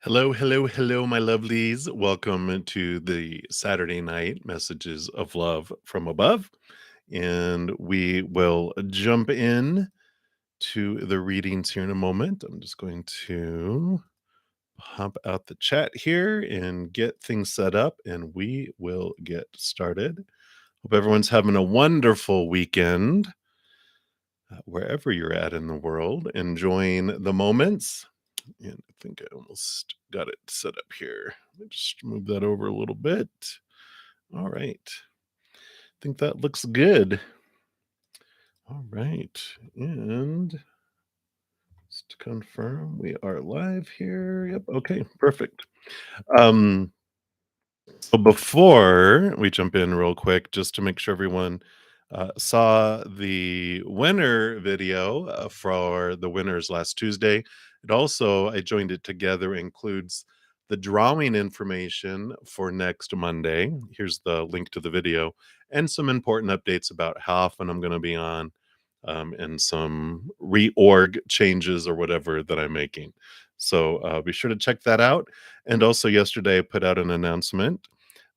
Hello, hello, hello, my lovelies. Welcome to the Saturday night messages of love from above. And we will jump in to the readings here in a moment. I'm just going to pop out the chat here and get things set up, and we will get started. Hope everyone's having a wonderful weekend, wherever you're at in the world, enjoying the moments. And I think I almost got it set up here. Let me just move that over a little bit. All right. I think that looks good. All right. And just to confirm, we are live here. Yep. Okay. Perfect. Um, so before we jump in real quick, just to make sure everyone saw the winner video for the winners last Tuesday. It also, I joined it together, includes the drawing information for next Monday. Here's the link to the video and some important updates about how often I'm going to be on, and some reorg changes or whatever that I'm making. So be sure to check that out. And also, yesterday, I put out an announcement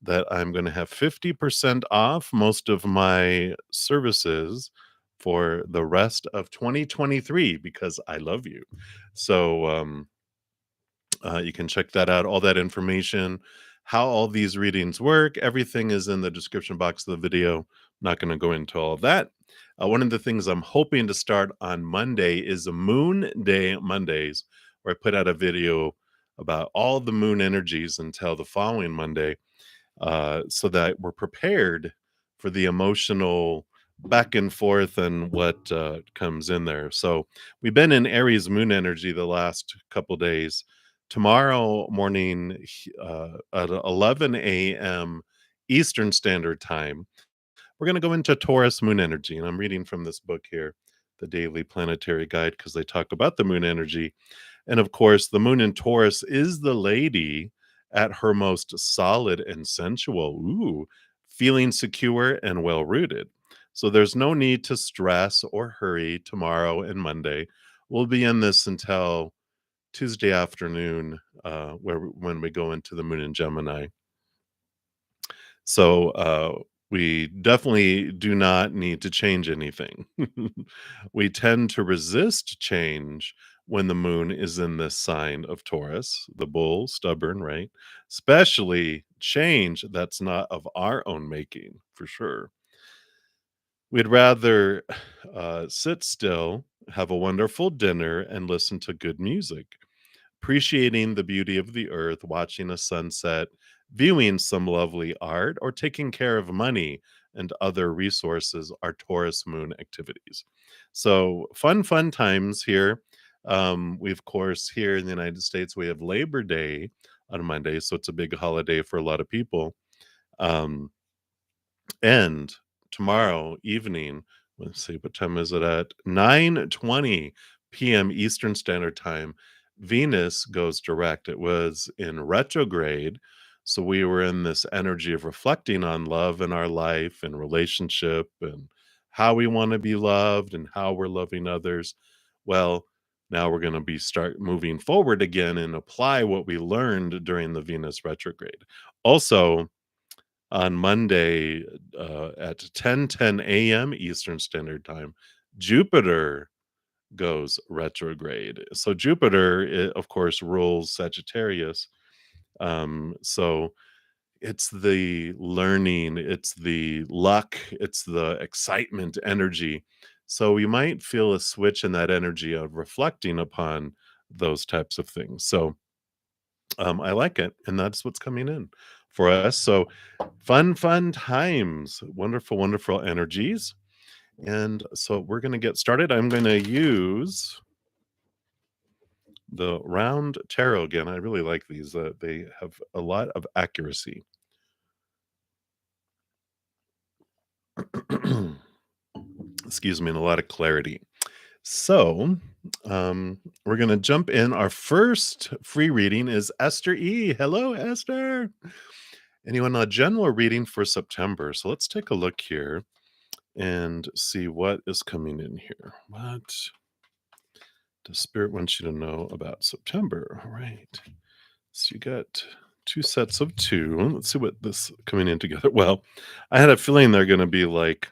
that I'm going to have 50% off most of my services for the rest of 2023 because I love you. So you can check that out. All that information, how all these readings work, everything is in the description box of the video. Not going to go into all of that. One of the things I'm hoping to start on Monday is a Moon Day Mondays, where I put out a video about all the moon energies until the following Monday, so that we're prepared for the emotional back and forth and what comes in there. So we've been in Aries moon energy the last couple days. Tomorrow morning at 11 a.m. Eastern Standard Time, we're going to go into Taurus moon energy. And I'm reading from this book here, the Daily Planetary Guide, because they talk about the moon energy. And of course, the moon in Taurus is the lady at her most solid and sensual. Ooh, feeling secure and well rooted. So there's no need to stress or hurry tomorrow and Monday. We'll be in this until Tuesday afternoon, when we go into the moon in Gemini. So we definitely do not need to change anything. We tend to resist change when the moon is in this sign of Taurus, the bull, stubborn, right? Especially change that's not of our own making, for sure. We'd rather sit still, have a wonderful dinner, and listen to good music, appreciating the beauty of the earth, watching a sunset, viewing some lovely art, or taking care of money and other resources are Taurus moon activities. So fun times here. We, of course, here in the United States, we have Labor Day on Monday, so it's a big holiday for a lot of people. Um, and tomorrow evening, let's see, what time is it at? 9:20 p.m. Eastern Standard Time, Venus goes direct. It was in retrograde. So we were in this energy of reflecting on love in our life and relationship and how we want to be loved and how we're loving others. Well, now we're going to be start moving forward again and apply what we learned during the Venus retrograde. Also, on Monday, at 10:10 a.m. Eastern Standard Time, Jupiter goes retrograde. So Jupiter, of course, rules Sagittarius. So it's the learning, it's the luck, it's the excitement energy. So we might feel a switch in that energy of reflecting upon those types of things. So I like it, and that's what's coming in for us. So fun times, wonderful energies. And so we're going to get started. I'm going to use the round tarot again. I really like these. They have a lot of accuracy. Excuse me, and a lot of clarity. So, we're going to jump in. Our first free reading is Esther E. Hello, Esther. Anyone, a general reading for September. So let's take a look here and see what is coming in here. What does Spirit want you to know about September? All right. So you got 2 sets of 2. Let's see what this coming in together. Well, I had a feeling they're gonna be, like,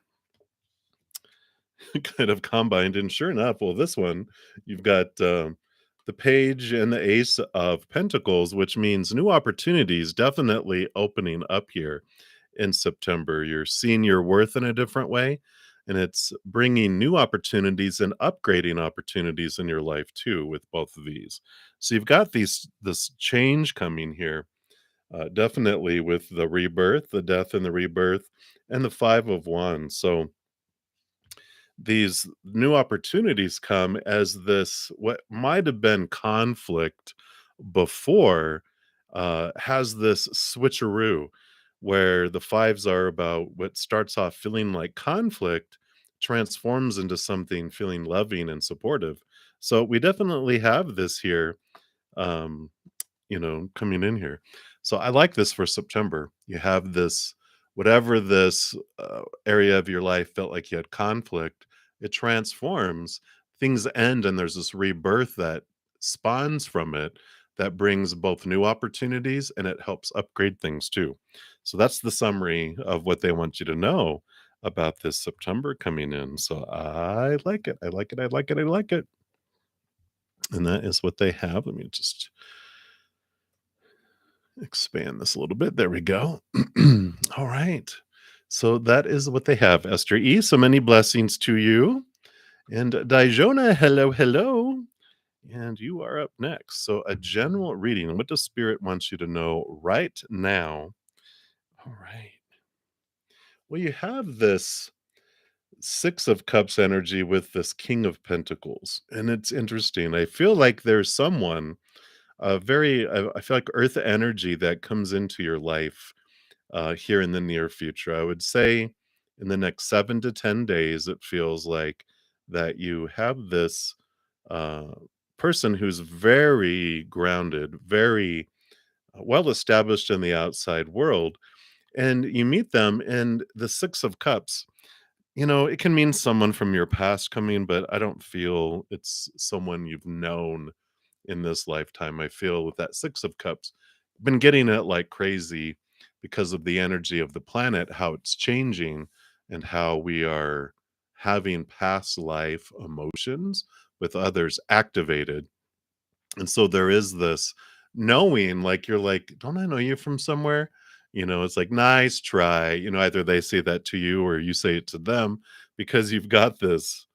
kind of combined, and sure enough, well, this one, you've got, the page and the ace of pentacles, which means new opportunities definitely opening up here in September. You're seeing your worth in a different way, and it's bringing new opportunities and upgrading opportunities in your life too with both of these. So you've got this change coming here, definitely with the rebirth, the death and the rebirth, and the 5 of wands. So these new opportunities come as this what might have been conflict before has this switcheroo where the fives are about what starts off feeling like conflict transforms into something feeling loving and supportive. So we definitely have this here, um coming in here. So I like this for September. You have this, whatever this area of your life felt like you had conflict, it transforms, things end, and there's this rebirth that spawns from it that brings both new opportunities and it helps upgrade things too. So that's the summary of what they want you to know about this September coming in. So I like it. I like it. I like it. I like it. And that is what they have. Let me just expand this a little bit. There we go. All right. So that is what they have, Esther E. So many blessings to you. And Dijona, hello, hello. And you are up next. So a general reading. What does Spirit wants you to know right now? All right. Well, you have this Six of Cups energy with this King of Pentacles. And it's interesting. I feel like there's someone, I feel like earth energy that comes into your life here in the near future. I would say in the next 7 to 10 days, it feels like that you have this uh, person who's very grounded, very well established in the outside world. And you meet them, and the Six of Cups, it can mean someone from your past coming, but I don't feel it's someone you've known in this lifetime. I feel with that Six of Cups, been getting it like crazy because of the energy of the planet, how it's changing, and how we are having past life emotions with others activated. And so there is this knowing, like, you're like, "Don't I know you from somewhere?" It's like, "Nice try." Either they say that to you or you say it to them because you've got this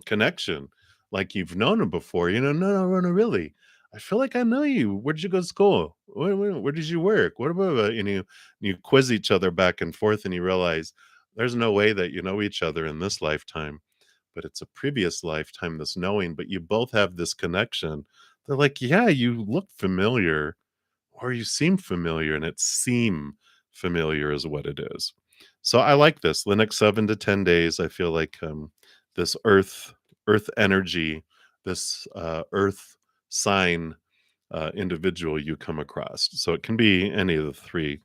connection, like you've known him before. "No, no, no, no, really. I feel like I know you. Where did you go to school? Where did you work? What about?" You quiz each other back and forth, and you realize there's no way that you know each other in this lifetime, but it's a previous lifetime, this knowing, but you both have this connection. They're like, "Yeah, you look familiar, or you seem familiar," and it seem familiar is what it is. So I like this. The next 7 to 10 days, I feel like, this earth energy, this, earth sign, individual you come across. So it can be any of the 3,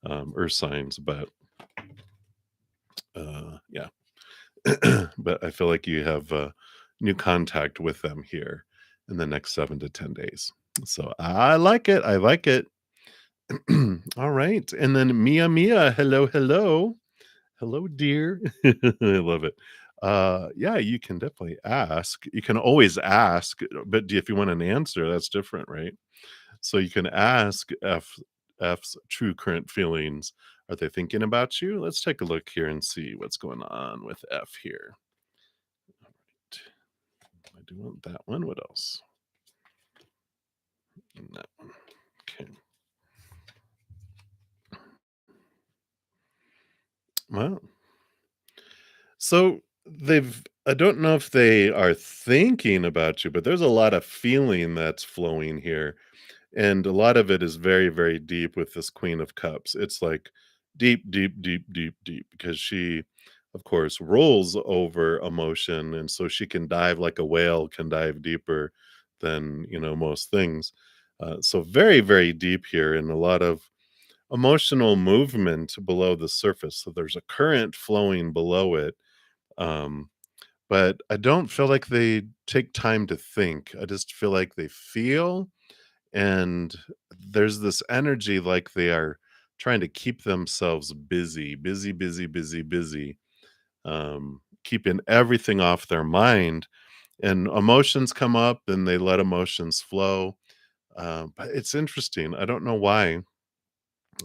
earth signs, but, yeah. But I feel like you have new contact with them here in the next 7 to 10 days. So I like it. I like it. All right. And then Mia Mia, hello, hello. Hello, dear. I love it. Yeah, you can definitely ask. You can always ask, but if you want an answer, that's different, right? So you can ask F's true current feelings. Are they thinking about you? Let's take a look here and see what's going on with F here. I do want that one. What else? And that one. Okay. Well, so I don't know if they are thinking about you, but there's a lot of feeling that's flowing here. And a lot of it is very, very deep with this Queen of Cups. It's like deep, deep, deep, deep, deep, because she, of course, rolls over emotion. And so she can dive like a whale, can dive deeper than, most things. So very, very deep here, and a lot of emotional movement below the surface. So there's a current flowing below it. Um, but I don't feel like they take time to think. I just feel like they feel, and there's this energy like they are trying to keep themselves busy, busy, busy, busy, busy, keeping everything off their mind. And emotions come up and they let emotions flow. But it's interesting. I don't know why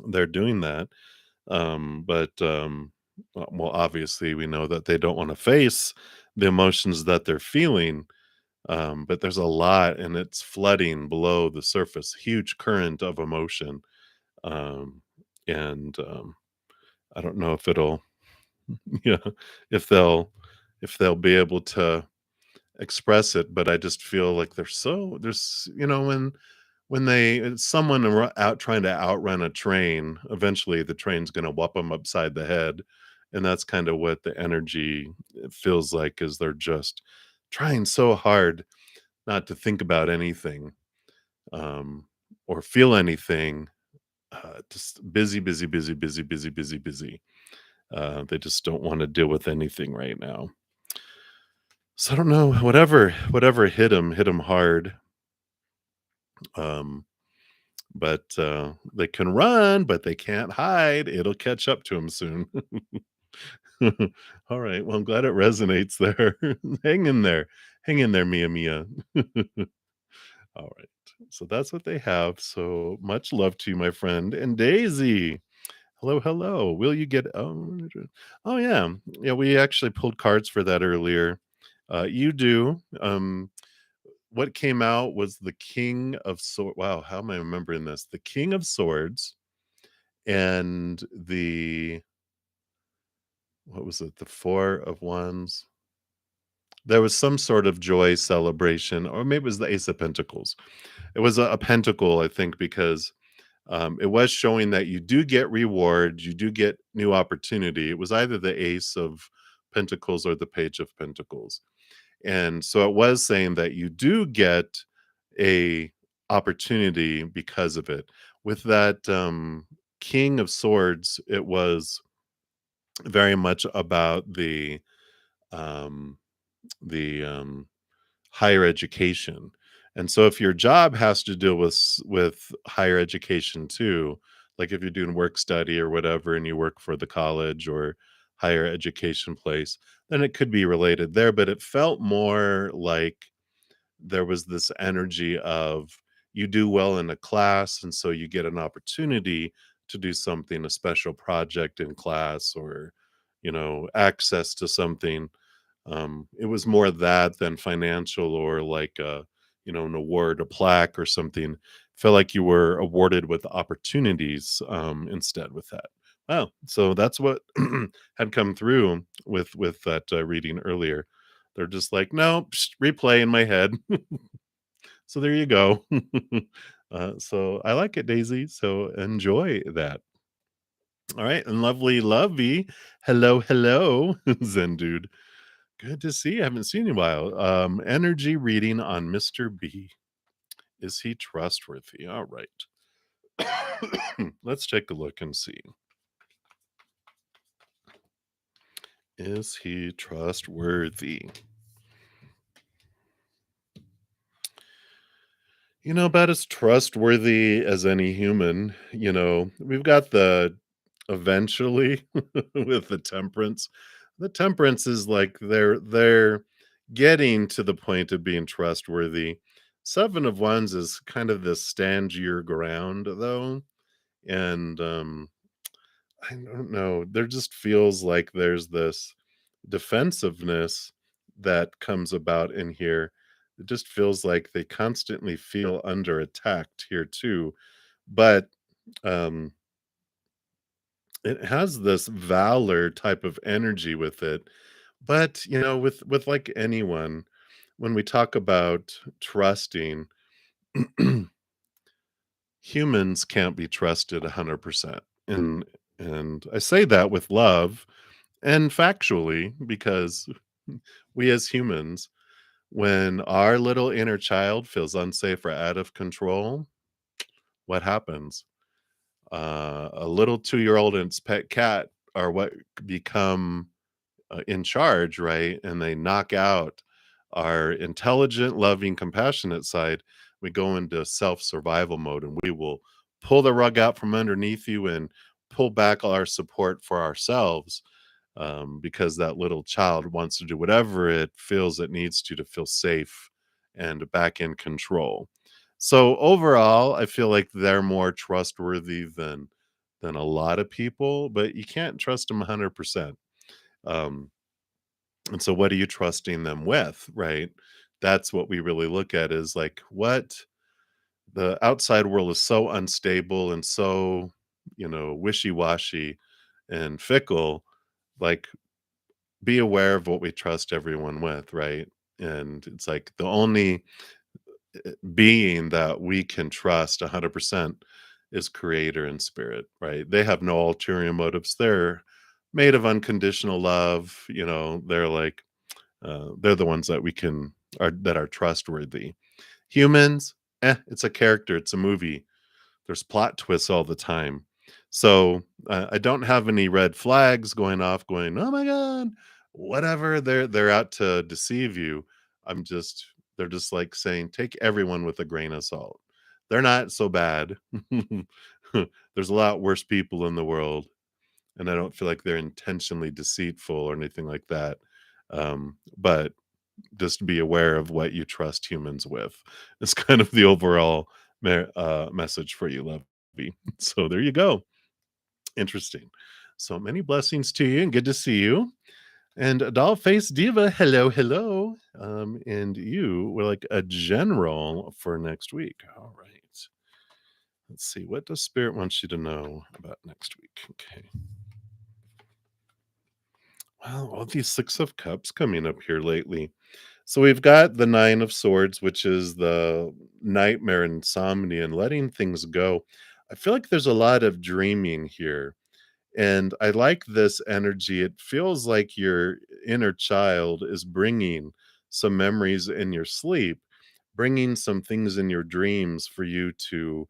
they're doing that. Well, obviously, we know that they don't want to face the emotions that they're feeling. But there's a lot and it's flooding below the surface, huge current of emotion. Um, and I don't know if it'll, yeah, if they'll, if they'll be able to express it, but I just feel like there's, when they someone out trying to outrun a train, eventually the train's gonna whop them upside the head, and that's kinda what the energy it feels like, is they're just trying so hard not to think about anything, um, or feel anything, just busy, busy, busy, busy, busy, busy, busy. They just don't wanna deal with anything right now. So I don't know, whatever hit them hard, um, but they can run, but they can't hide. It'll catch up to them soon. All right, well, I'm glad it resonates there. Hang in there. Hang in there, Mia Mia. All right. So that's what they have. So much love to you, my friend. And Daisy. Hello, hello. Will you get oh yeah. Yeah, we actually pulled cards for that earlier. You do. What came out was the King of Swords. Wow, how am I remembering this? The King of Swords and the what was it? The Four of Wands. There was some sort of joy celebration, or maybe it was the Ace of Pentacles. It was a pentacle, I think, because it was showing that you do get rewards, you do get new opportunity. It was either the Ace of Pentacles or the Page of Pentacles. And so it was saying that you do get a opportunity because of it. With that King of Swords, it was very much about um the higher education. And so if your job has to deal with higher education too, like if you're doing work study or whatever and you work for the college or higher education place, then it could be related there, but it felt more like there was this energy of you do well in a class and so you get an opportunity to do something, a special project in class, or access to something. It was more that than financial, or like an award, a plaque or something. Felt like you were awarded with opportunities instead with that. Wow. So that's what had come through with that reading earlier. They're just like, no, psh, replay in my head. So there you go. So I like it, Daisy. So enjoy that. All right. And lovely, lovey. Hello, hello, Zen dude. Good to see you. Haven't seen you in a while. Energy reading on Mr. B. Is he trustworthy? All right. Let's take a look and see. Is he trustworthy? About as trustworthy as any human. We've got the eventually with the temperance. The temperance is like they're getting to the point of being trustworthy. Seven of Wands is kind of this stand your ground though. And I don't know. There just feels like there's this defensiveness that comes about in here. It just feels like they constantly feel under attacked here too. But um it has this valor type of energy with it. But, with like anyone, when we talk about trusting, humans can't be trusted 100%. And I say that with love and factually, because we as humans, when our little inner child feels unsafe or out of control, what happens? A little 2-year-old and its pet cat are what become in charge, right? And they knock out our intelligent, loving, compassionate side. we go into self-survival mode, and we will pull the rug out from underneath you and pull back all our support for ourselves, because that little child wants to do whatever it feels it needs to feel safe and back in control. So overall, I feel like they're more trustworthy than a lot of people, but you can't trust them 100%. Um, and so what are you trusting them with, right? That's what we really look at, is like, what the outside world is so unstable and so, wishy-washy and fickle. Like, be aware of what we trust everyone with, right? And it's like the only being that we can trust 100% is creator and spirit, right? They have no ulterior motives. They're made of unconditional love. They're like, they're the ones that we can are trustworthy. Humans, it's a character, it's a movie. There's plot twists all the time. So, I don't have any red flags going off going, "Oh my god," whatever, they're out to deceive you. They're just like saying, "Take everyone with a grain of salt." They're not so bad. There's a lot worse people in the world, and I don't feel like they're intentionally deceitful or anything like that. But just be aware of what you trust humans with. It's kind of the overall message for you, Lovey. So there you go. Interesting. So many blessings to you and good to see you. And Doll Face Diva, hello, hello. And you were like a general for next week. All right. Let's see. What does Spirit want you to know about next week? Okay. Wow, all these Six of Cups coming up here lately. So we've got the Nine of Swords, which is the nightmare, insomnia, and letting things go. I feel like there's a lot of dreaming here. And I like this energy. It feels like your inner child is bringing some memories in your sleep, bringing some things in your dreams for you to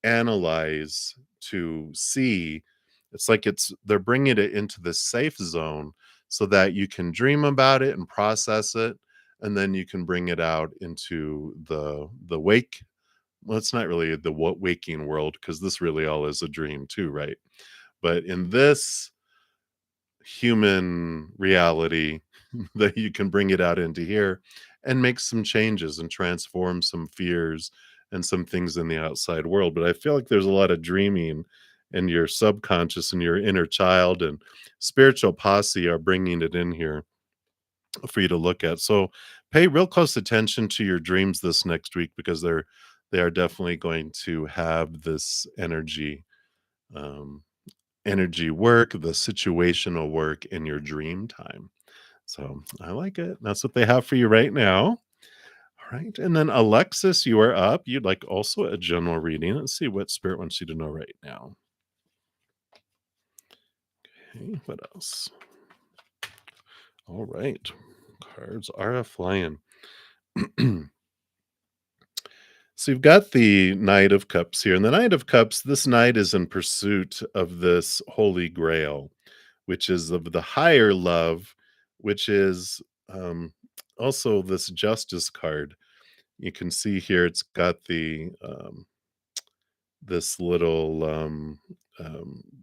analyze, to see. It's like they're bringing it into the safe zone so that you can dream about it and process it, and then you can bring it out into the wake. Well, it's not really the waking world, because this really all is a dream too, right? But in this human reality, that you can bring it out into here and make some changes and transform some fears and some things in the outside world. But I feel like there's a lot of dreaming, and your subconscious and your inner child and spiritual posse are bringing it in here for you to look at. So pay real close attention to your dreams this next week, because they are definitely going to have this um, energy work, the situational work in your dream time. So I like it. That's what they have for you right now. All right. And then Alexis, you are up. You'd like also a general reading. Let's see what Spirit wants you to know right now. Okay. What else? All right. Cards are a flying. So you've got the Knight of Cups here. And the Knight of Cups, this knight is in pursuit of this Holy Grail, which is of the higher love, which is also this Justice card. You can see here it's got the this little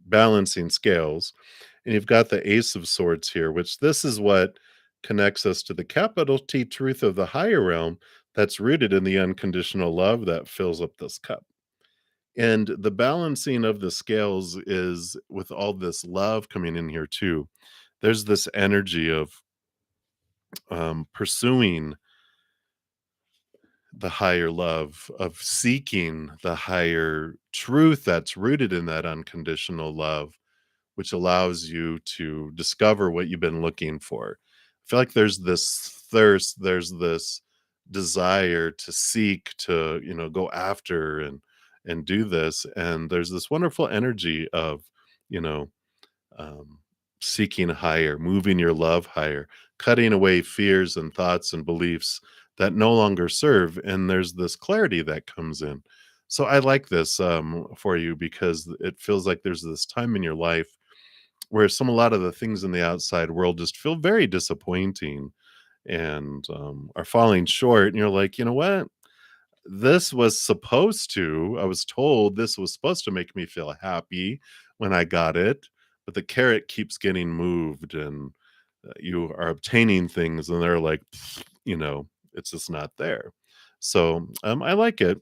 balancing scales, and you've got the Ace of Swords here, which this is what connects us to the capital T truth of the higher realm, that's rooted in the unconditional love that fills up this cup. And the balancing of the scales is with all this love coming in here too. There's this energy of pursuing the higher love, of seeking the higher truth that's rooted in that unconditional love, which allows you to discover what you've been looking for. I feel like there's this thirst, there's this desire to seek, to, go after and do this. And there's this wonderful energy of, you know, um, seeking higher, moving your love higher, cutting away fears and thoughts and beliefs that no longer serve. And there's this clarity that comes in. So I like this for you, because it feels like there's this time in your life where a lot of the things in the outside world just feel very disappointing and are falling short. And you're like, you know what? this was supposed to I was told this was supposed to make me feel happy when I got it, but the carrot keeps getting moved and you are obtaining things and they're like, you know, it's just not there. So I like it.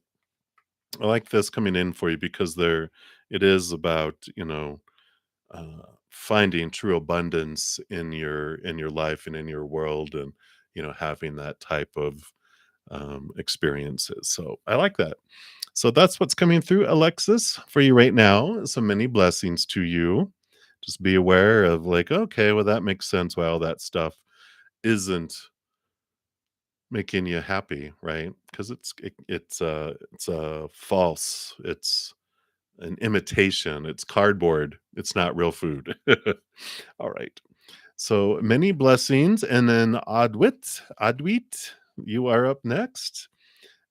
I like this coming in for you because there it is about, finding true abundance in your life and in your world and having that type of experiences. So I like that. So that's what's coming through, Alexis, for you right now. So many blessings to you. Just be aware of like, okay, well, that makes sense why all that stuff isn't making you happy, right? Because it's false. It's an imitation. It's cardboard. It's not real food. All right. So many blessings, and then Adwit, you are up next.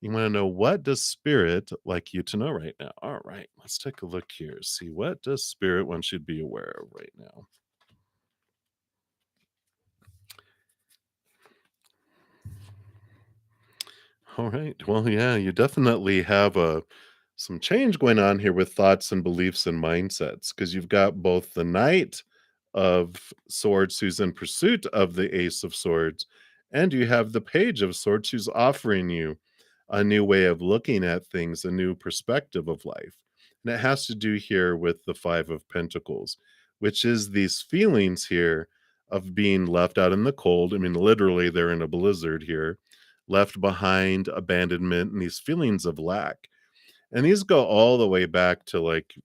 You want to know what does spirit like you to know right now? All right, let's take a look here. See what does spirit want you to be aware of right now. All right. Well, yeah, you definitely have some change going on here with thoughts and beliefs and mindsets because you've got both the Knight of Swords who's in pursuit of the Ace of Swords, and you have the Page of Swords who's offering you a new way of looking at things, a new perspective of life. And it has to do here with the Five of Pentacles, which is these feelings here of being left out in the cold. I mean, literally, they're in a blizzard here, left behind, abandonment, and these feelings of lack. And these go all the way back to like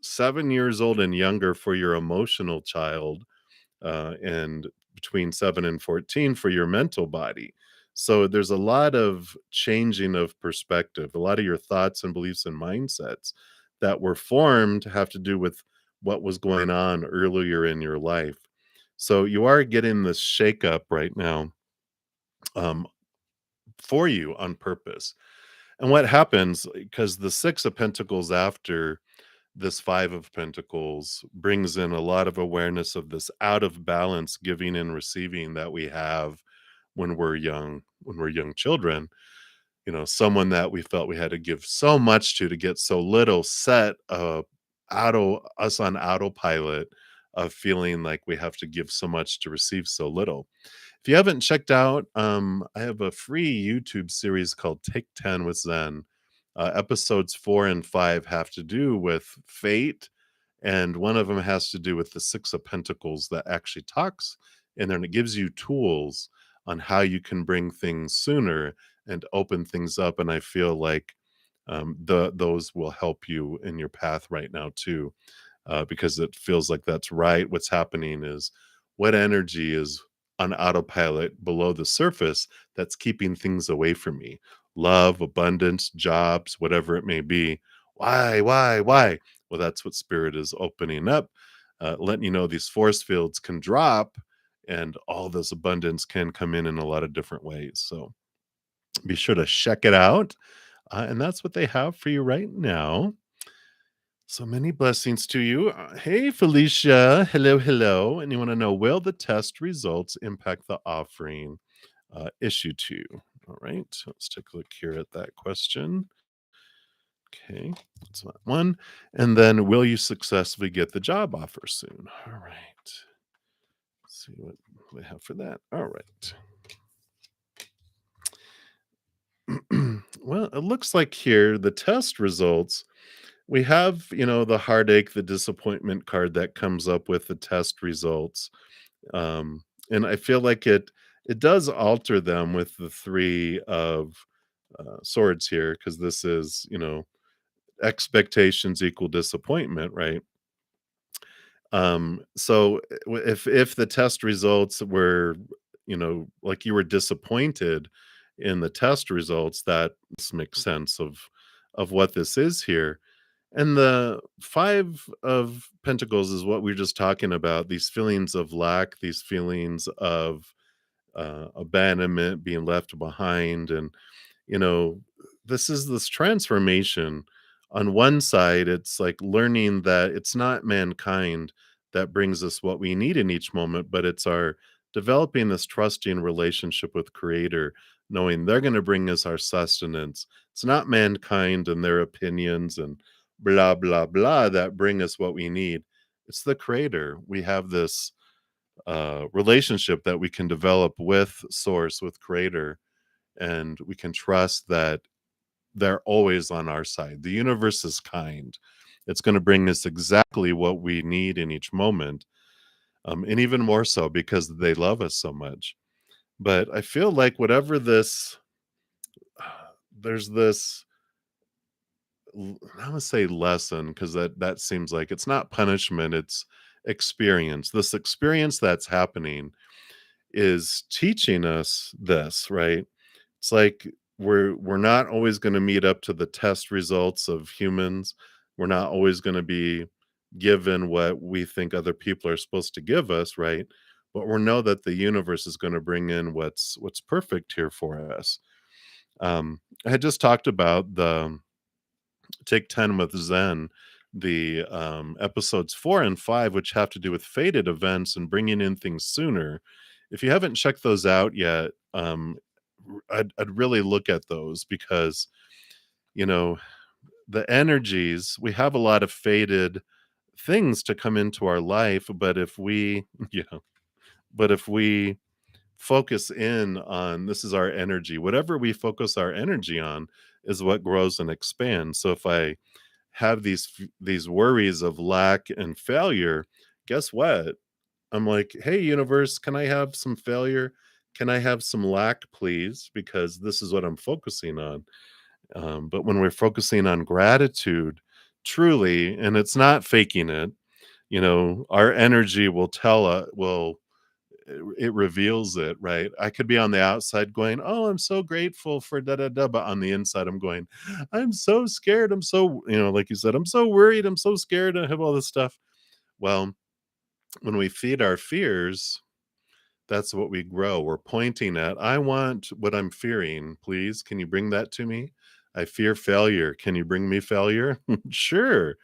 7 years old and younger for your emotional child, and between 7 and 14 for your mental body. So there's a lot of changing of perspective. A lot of your thoughts and beliefs and mindsets that were formed have to do with what was going on earlier in your life. So you are getting this shakeup right now, um, for you on purpose. And what happens, because the 6 of Pentacles after this 5 of Pentacles brings in a lot of awareness of this out of balance giving and receiving that we have when we're young children. Someone that we felt we had to give so much to get so little, set us on autopilot of feeling like we have to give so much to receive so little. If you haven't checked out, I have a free YouTube series called Take 10 with Zen. Episodes 4 and 5 have to do with fate, and one of them has to do with the 6 of Pentacles that actually talks, and then it gives you tools on how you can bring things sooner and open things up. And I feel like those will help you in your path right now too, because it feels like that's right. What's happening is what energy is on autopilot below the surface that's keeping things away from me. Love, abundance, jobs, whatever it may be. Why? Well, that's what spirit is opening up, letting you know these force fields can drop and all this abundance can come in a lot of different ways. So be sure to check it out. And that's what they have for you right now. So many blessings to you. Hey, Felicia. Hello, hello. And you want to know, will the test results impact the offering issued to you? All right. So let's take a look here at that question. Okay. That's that one. And then, will you successfully get the job offer soon? All right. Let's see what they have for that. All right. Well, it looks like here the test results, we have, the heartache, the disappointment card that comes up with the test results. And I feel like it does alter them with the 3 of swords here, because this is, expectations equal disappointment, right? So if the test results were, like you were disappointed in the test results, that this makes sense of what this is here. And the 5 of Pentacles is what we are just talking about, these feelings of lack, these feelings of abandonment, being left behind. And, you know, this is this transformation. On one side, it's like learning that it's not mankind that brings us what we need in each moment, but it's our developing this trusting relationship with Creator, knowing they're going to bring us our sustenance. It's not mankind and their opinions and blah, blah, blah that bring us what we need. It's the Creator. We have this relationship that we can develop with Source, with Creator, and we can trust that they're always on our side. The universe is kind. It's going to bring us exactly what we need in each moment, and even more so because they love us so much. But I feel like whatever this, there's this, I would say lesson because that seems like it's not punishment, it's experience. This experience that's happening is teaching us this, right? It's like we're not always going to meet up to the test results of humans. We're not always going to be given what we think other people are supposed to give us, right? But we know that the universe is going to bring in what's perfect here for us. I had just talked about the Take 10 with Zen, the episodes 4 and 5, which have to do with fated events and bringing in things sooner. If you haven't checked those out yet, I'd really look at those because, you know, the energies, we have a lot of fated things to come into our life, but if we, yeah, but if we focus in on this is our energy, whatever we focus our energy on is what grows and expands. So if I have these worries of lack and failure, guess what? I'm like, "Hey, universe, can I have some failure? Can I have some lack, please? Because this is what I'm focusing on." But when we're focusing on gratitude, truly, and it's not faking it, our energy will it reveals it, right? I could be on the outside going, "Oh, I'm so grateful for da da da," but on the inside, I'm going, "I'm so scared. I'm so," like you said, "I'm so worried. I'm so scared. I have all this stuff." Well, when we feed our fears, that's what we grow. We're pointing at, I want what I'm fearing. Please, can you bring that to me? I fear failure. Can you bring me failure? Sure.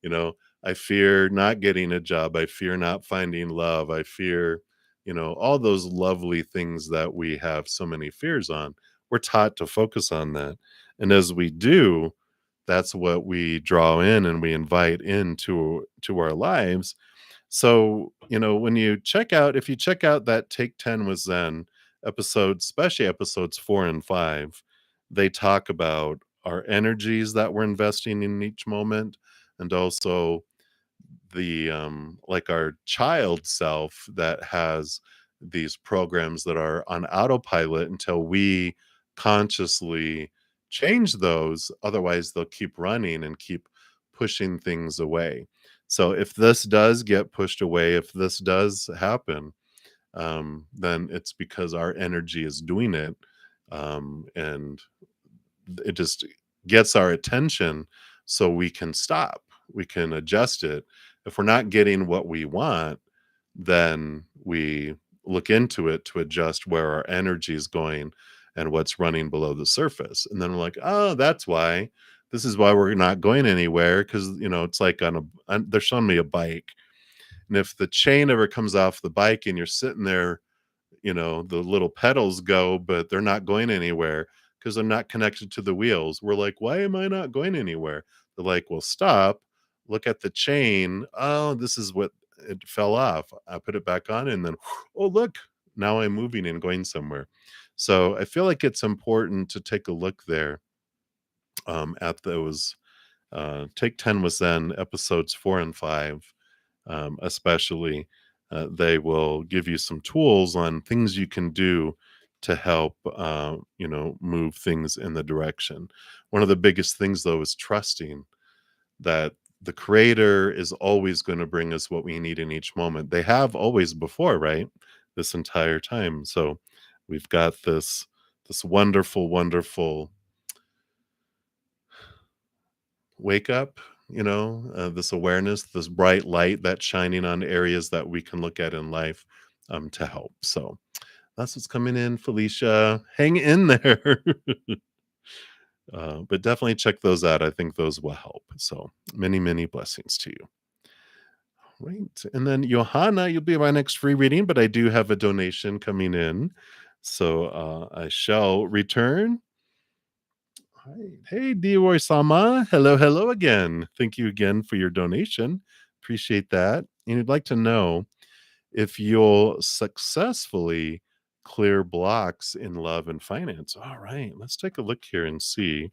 You know, I fear not getting a job. I fear not finding love. I fear, all those lovely things that we have so many fears on. We're taught to focus on that. And as we do, that's what we draw in and we invite into to our lives. So, when if you check out that Take 10 with Zen episodes, especially episodes 4 and 5, they talk about our energies that we're investing in each moment and also the like our child self that has these programs that are on autopilot until we consciously change those, otherwise they'll keep running and keep pushing things away. So if this does get pushed away, if this does happen, then it's because our energy is doing it, and it just gets our attention so we can stop, we can adjust it. If we're not getting what we want, then we look into it to adjust where our energy is going and what's running below the surface. And then we're like, oh, that's why. This is why we're not going anywhere. Cause, it's like they're showing me a bike. And if the chain ever comes off the bike and you're sitting there, the little pedals go, but they're not going anywhere because they're not connected to the wheels. We're like, why am I not going anywhere? They're like, well, stop, look at the chain. Oh, this is what it fell off. I put it back on and then, oh, look, now I'm moving and going somewhere. So I feel like it's important to take a look there, at those Take 10 with Zen episodes 4 and 5, especially. They will give you some tools on things you can do to help, move things in the direction. One of the biggest things, though, is trusting that the creator is always going to bring us what we need in each moment. They have always before, right? This entire time. So we've got this wonderful, wonderful wake up, this awareness, this bright light that's shining on areas that we can look at in life, to help. So that's what's coming in, Felicia. Hang in there. But definitely check those out. I think those will help. So many, many blessings to you. Right. And then Johanna, you'll be my next free reading, but I do have a donation coming in. So I shall return. Right. Hey, Dior Sama. Hello, hello again. Thank you again for your donation. Appreciate that. And you'd like to know if you'll successfully clear blocks in love and finance. All right. Let's take a look here and see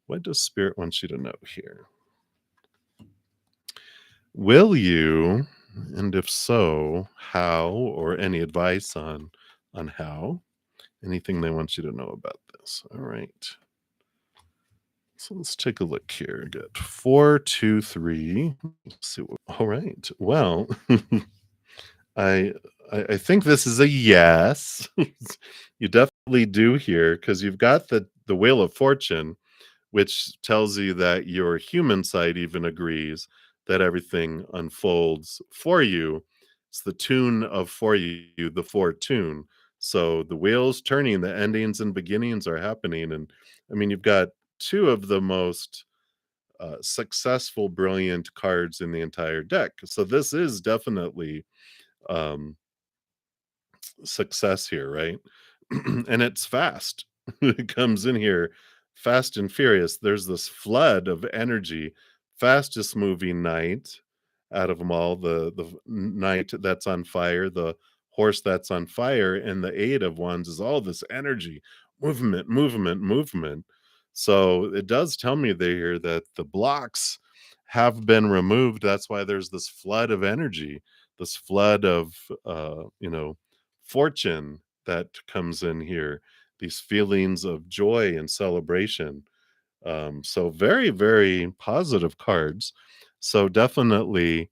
what does Spirit want you to know here. Will you? And if so, how, or any advice on how? Anything they want you to know about this. All right. So let's take a look here. Good. 423. Let's see what, all right. Well, I I think this is a yes. You definitely do here because you've got the Wheel of Fortune, which tells you that your human side even agrees that everything unfolds for you. It's the tune of for you, the fortune. So the wheels turning, the endings and beginnings are happening. And I mean, you've got two of the most successful, brilliant cards in the entire deck. So this is definitely um, success here, right? And it's fast. It comes in here fast and furious. There's this flood of energy, fastest moving knight out of them all. The knight that's on fire, the horse that's on fire, and the eight of wands is all this energy, movement, movement, movement. So it does tell me there that the blocks have been removed. That's why there's this flood of energy, this flood of fortune that comes in here, these feelings of joy and celebration. So very, very positive cards. So definitely,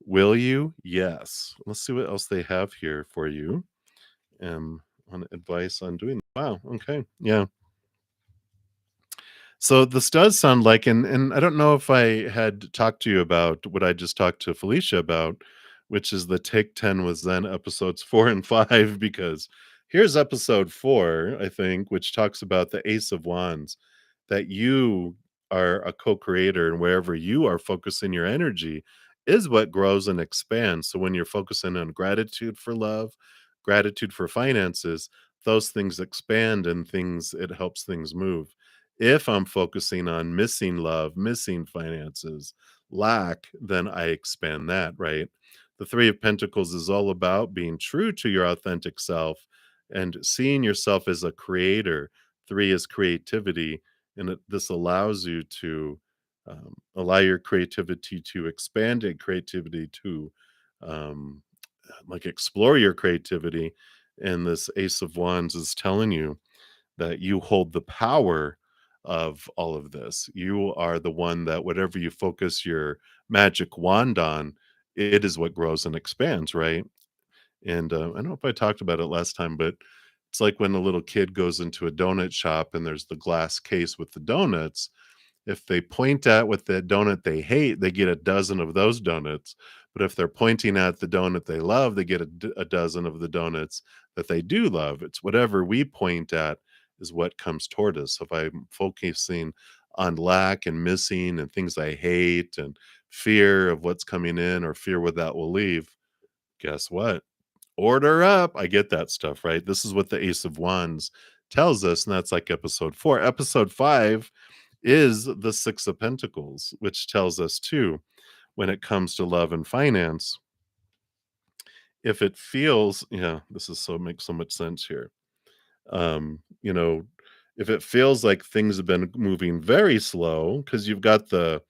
will you? Yes. Let's see what else they have here for you. On advice on doing. Wow. Okay. Yeah. So this does sound like, and I don't know if I had talked to you about what I just talked to Felicia about, which is the Take 10 with Zen episodes 4 and 5, because here's episode 4, I think, which talks about the Ace of Wands, that you are a co-creator, and wherever you are focusing your energy is what grows and expands. So when you're focusing on gratitude for love, gratitude for finances, those things expand and things it helps things move. If I'm focusing on missing love, missing finances, lack, then I expand that, right? The Three of Pentacles is all about being true to your authentic self and seeing yourself as a creator. Three is creativity, and this allows you to allow your creativity to expand and creativity to um, like explore your creativity. And this Ace of Wands is telling you that you hold the power of all of this. You are the one that whatever you focus your magic wand on, it is what grows and expands, right? And I don't know if I talked about it last time, but it's like when a little kid goes into a donut shop and there's the glass case with the donuts. If they point at what the donut they hate, they get a dozen of those donuts. But if they're pointing at the donut they love, they get a dozen of the donuts that they do love. It's whatever we point at is what comes toward us. So if I'm focusing on lack and missing and things I hate and fear of what's coming in or fear what that will leave, guess what? Order up. I get that stuff, right? This is what the Ace of Wands tells us, and that's like episode 4. Episode 5 is the Six of Pentacles, which tells us too, when it comes to love and finance, if it feels, yeah, this is so makes so much sense here. You know, if it feels like things have been moving very slow, because you've got the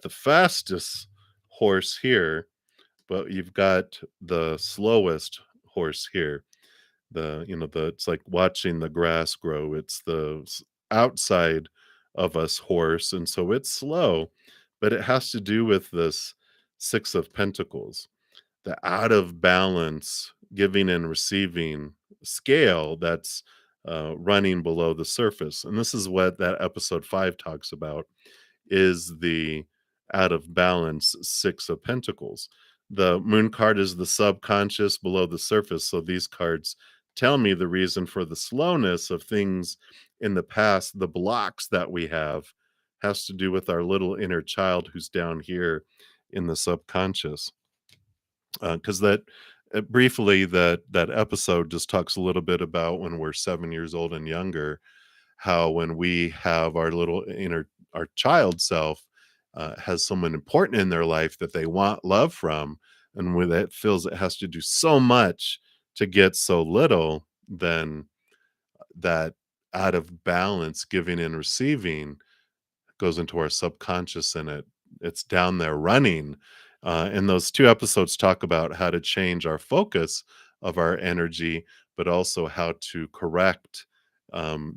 fastest horse here, but you've got the slowest horse here. It's like watching the grass grow. It's the outside of us horse, and so it's slow, but it has to do with this Six of Pentacles, the out of balance giving and receiving scale that's running below the surface. And this is what that episode 5 talks about, is the out of balance Six of Pentacles. The moon card is the subconscious below the surface. So these cards tell me the reason for the slowness of things in the past, the blocks that we have has to do with our little inner child who's down here in the subconscious. Because that briefly, that episode just talks a little bit about when we're 7 years old and younger, how when we have our little inner our child self has someone important in their life that they want love from, and when it feels it has to do so much to get so little, then that out of balance giving and receiving goes into our subconscious, and it's down there running. And those two episodes talk about how to change our focus of our energy, but also how to correct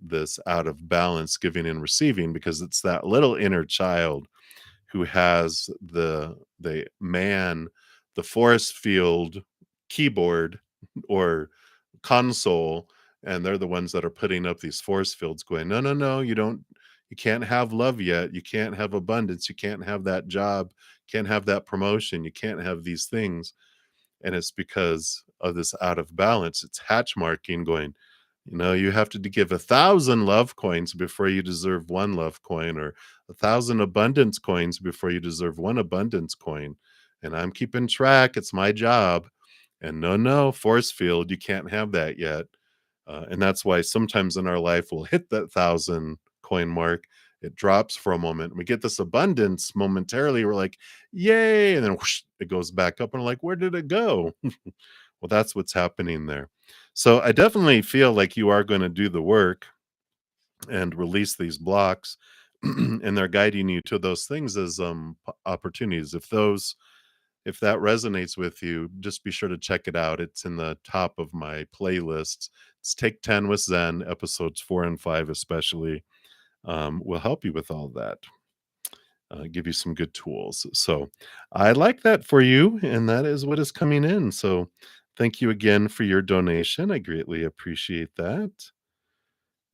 this out of balance giving and receiving, because it's that little inner child who has the forest field keyboard or console, and they're the ones that are putting up these force fields going, no, no, no, you can't have love yet, you can't have abundance, you can't have that job, can't have that promotion, you can't have these things. And it's because of this out of balance. It's hatch marking going, you have to give 1,000 love coins before you deserve one love coin, or 1,000 abundance coins before you deserve one abundance coin. And I'm keeping track. It's my job. And no, no, force field, you can't have that yet. And that's why sometimes in our life we'll hit that 1,000 coin mark. It drops for a moment. We get this abundance momentarily. We're like, yay. And then whoosh, it goes back up. And we're like, where did it go? Well, that's what's happening there. So I definitely feel like you are going to do the work and release these blocks. And they're guiding you to those things as opportunities. If that resonates with you, just be sure to check it out. It's in the top of my playlists. It's Take 10 with Zen, episodes 4 and 5 especially, will help you with all that, give you some good tools. So I like that for you, and that is what is coming in. So thank you again for your donation. I greatly appreciate that.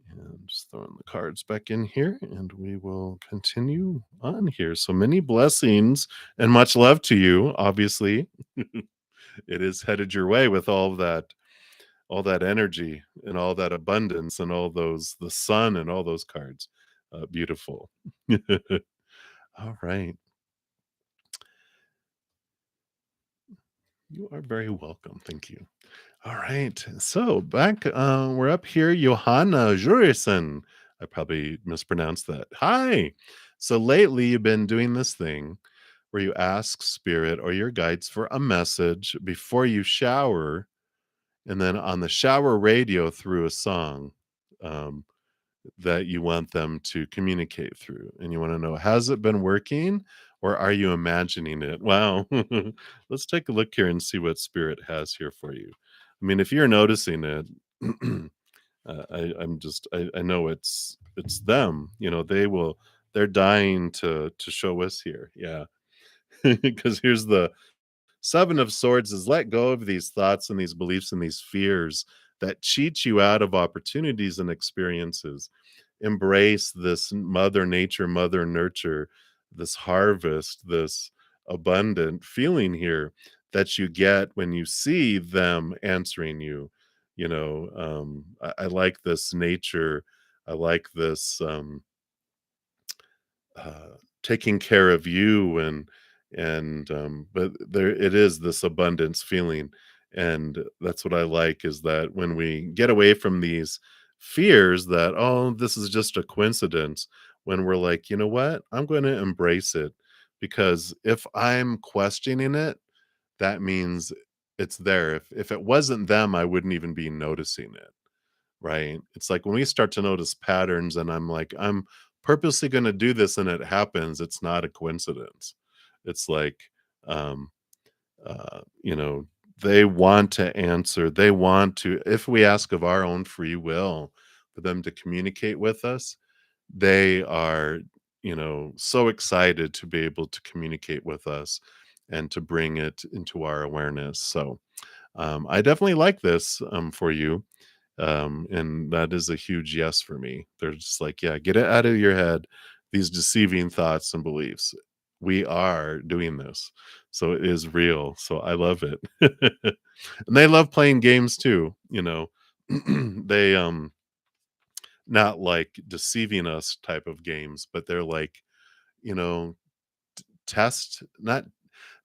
And just throwing the cards back in here, and we will continue on here. So many blessings and much love to you, obviously. It is headed your way with all that energy and all that abundance and all those the sun and all those cards. Beautiful. All right. You are very welcome. Thank you. All right. So back, we're up here. Johanna Jurison. I probably mispronounced that. Hi. So lately you've been doing this thing where you ask spirit or your guides for a message before you shower, and then on the shower radio through a song. Um, that you want them to communicate through, and you want to know, has it been working or are you imagining it? Wow. Let's take a look here and see what spirit has here for you. I mean, if you're noticing it, I know it's them. They're dying to show us here. Yeah. Because here's the Seven of Swords is let go of these thoughts and these beliefs and these fears that cheat you out of opportunities and experiences. Embrace this mother nature, mother nurture, this harvest, this abundant feeling here that you get when you see them answering you. I like this nature. I like this taking care of you, and but there it is, this abundance feeling. And that's what I like, is that when we get away from these fears that, oh, this is just a coincidence, when we're like, you know what, I'm going to embrace it, because if I'm questioning it, that means it's there. If it wasn't them, I wouldn't even be noticing it. Right? It's like when we start to notice patterns and I'm like, I'm purposely gonna do this and it happens, it's not a coincidence. It's like, um, you know, they want to answer, they want to, if we ask of our own free will for them to communicate with us, they are, so excited to be able to communicate with us and to bring it into our awareness. So, I definitely like this, for you. And that is a huge yes for me. They're just like, yeah, get it out of your head, these deceiving thoughts and beliefs. We are doing this. So it is real. So I love it. And they love playing games too. They not like deceiving us type of games, but they're like, you know, test not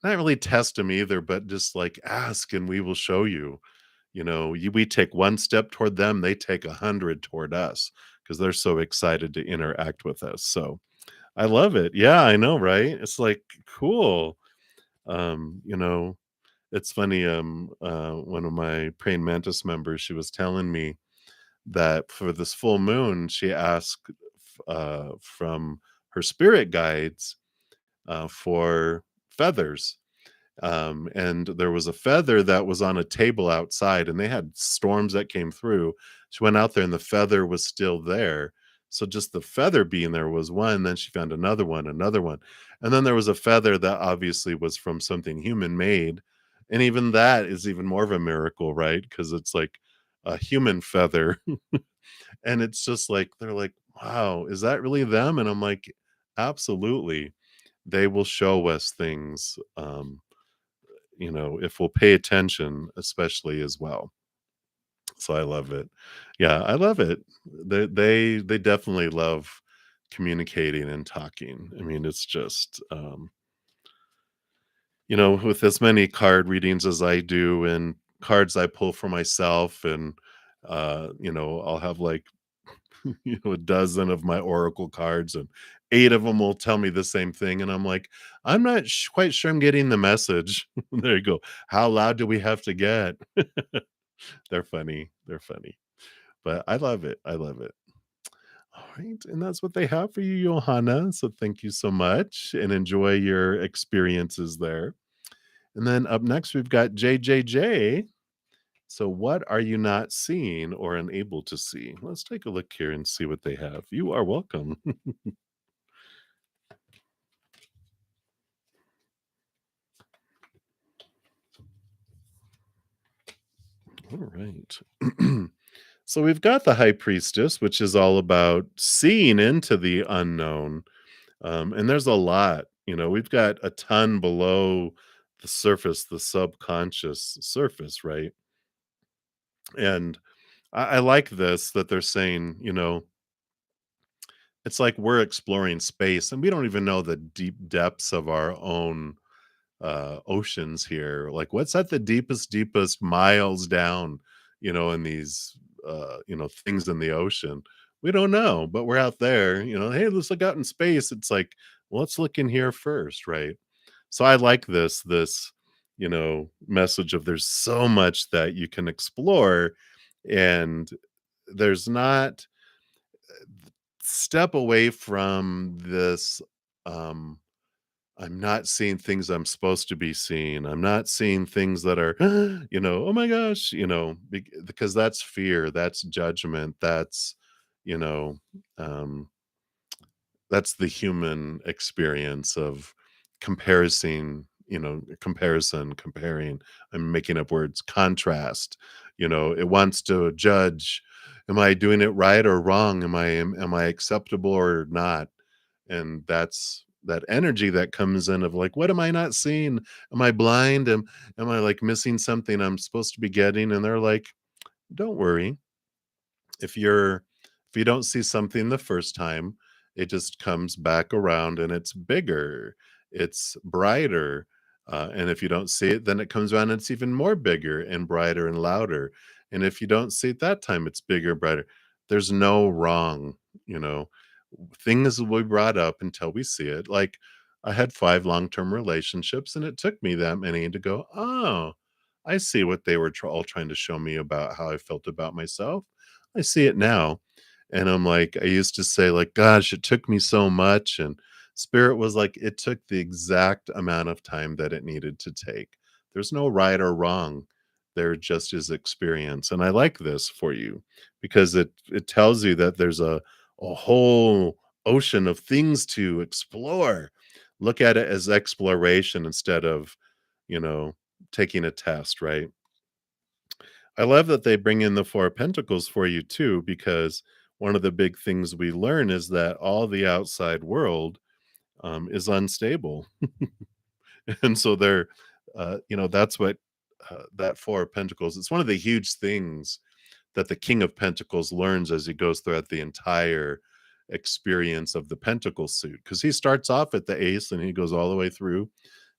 not really test them either, but just like ask and we will show you. We take one step toward them, they take 100 toward us because they're so excited to interact with us. So I love it. Yeah, I know, right? It's like cool. Um, you know, it's funny. One of my praying mantis members, she was telling me that for this full moon, she asked from her spirit guides for feathers. And there was a feather that was on a table outside, and they had storms that came through. She went out there, and the feather was still there. So just the feather being there was one. Then she found another one, and then there was a feather that obviously was from something human made, and even that is even more of a miracle, right? Because it's like a human feather, and it's just like they're like, "Wow, is that really them?" And I'm like, "Absolutely." They will show us things. If we'll pay attention, especially as well. So I love it. Yeah, I love it. They definitely love communicating and talking. I mean, it's just with as many card readings as I do and cards I pull for myself and I'll have like a dozen of my oracle cards and 8 of them will tell me the same thing and I'm like, I'm not quite sure I'm getting the message. There you go. How loud do we have to get? They're funny. They're funny. But I love it. I love it. All right. And that's what they have for you, Johanna. So thank you so much and enjoy your experiences there. And then up next, we've got JJJ. So, what are you not seeing or unable to see? Let's take a look here and see what they have. You are welcome. All right. So, we've got the High Priestess, which is all about seeing into the unknown. And there's a lot, we've got a ton below the surface, the subconscious surface, right? And I like this that they're saying, it's like we're exploring space and we don't even know the deep depths of our own oceans here. Like, what's at the deepest miles down, in these, things in the ocean? We don't know, but we're out there, hey, let's look out in space. It's like, well, let's look in here first, right? So I like this, message of there's so much that you can explore and there's not step away from this um I'm not seeing things I'm supposed to be seeing. I'm not seeing things that are, oh my gosh, because that's fear, that's judgment, you know, um, that's the human experience of comparing. I'm making up words, contrast. It wants to judge. Am I doing it right or wrong? Am I acceptable or not? And that's that energy that comes in of like, what am I not seeing? Am I blind? Am I like missing something I'm supposed to be getting? And they're like, don't worry. If you don't see something the first time, it just comes back around and it's bigger, it's brighter. And if you don't see it, then it comes around and it's even more bigger and brighter and louder. And if you don't see it that time, it's bigger, brighter. There's no wrong, you know. Things will be brought up until we see it. Like I had 5 long-term relationships, and it took me that many to go, oh, I see what they were all trying to show me about how I felt about myself. I see it now. And I'm like, I used to say, like, gosh, it took me so much. And Spirit was like, it took the exact amount of time that it needed to take. There's no right or wrong. There just is experience. And I like this for you because it tells you that there's a whole ocean of things to explore. Look at it as exploration instead of, you know, taking a test, right? I love that they bring in the 4 of Pentacles for you too, because one of the big things we learn is that all the outside world is unstable. And so they're, that's what that 4 of Pentacles, it's one of the huge things that the King of Pentacles learns as he goes throughout the entire experience of the Pentacle suit. Because he starts off at the Ace and he goes all the way through.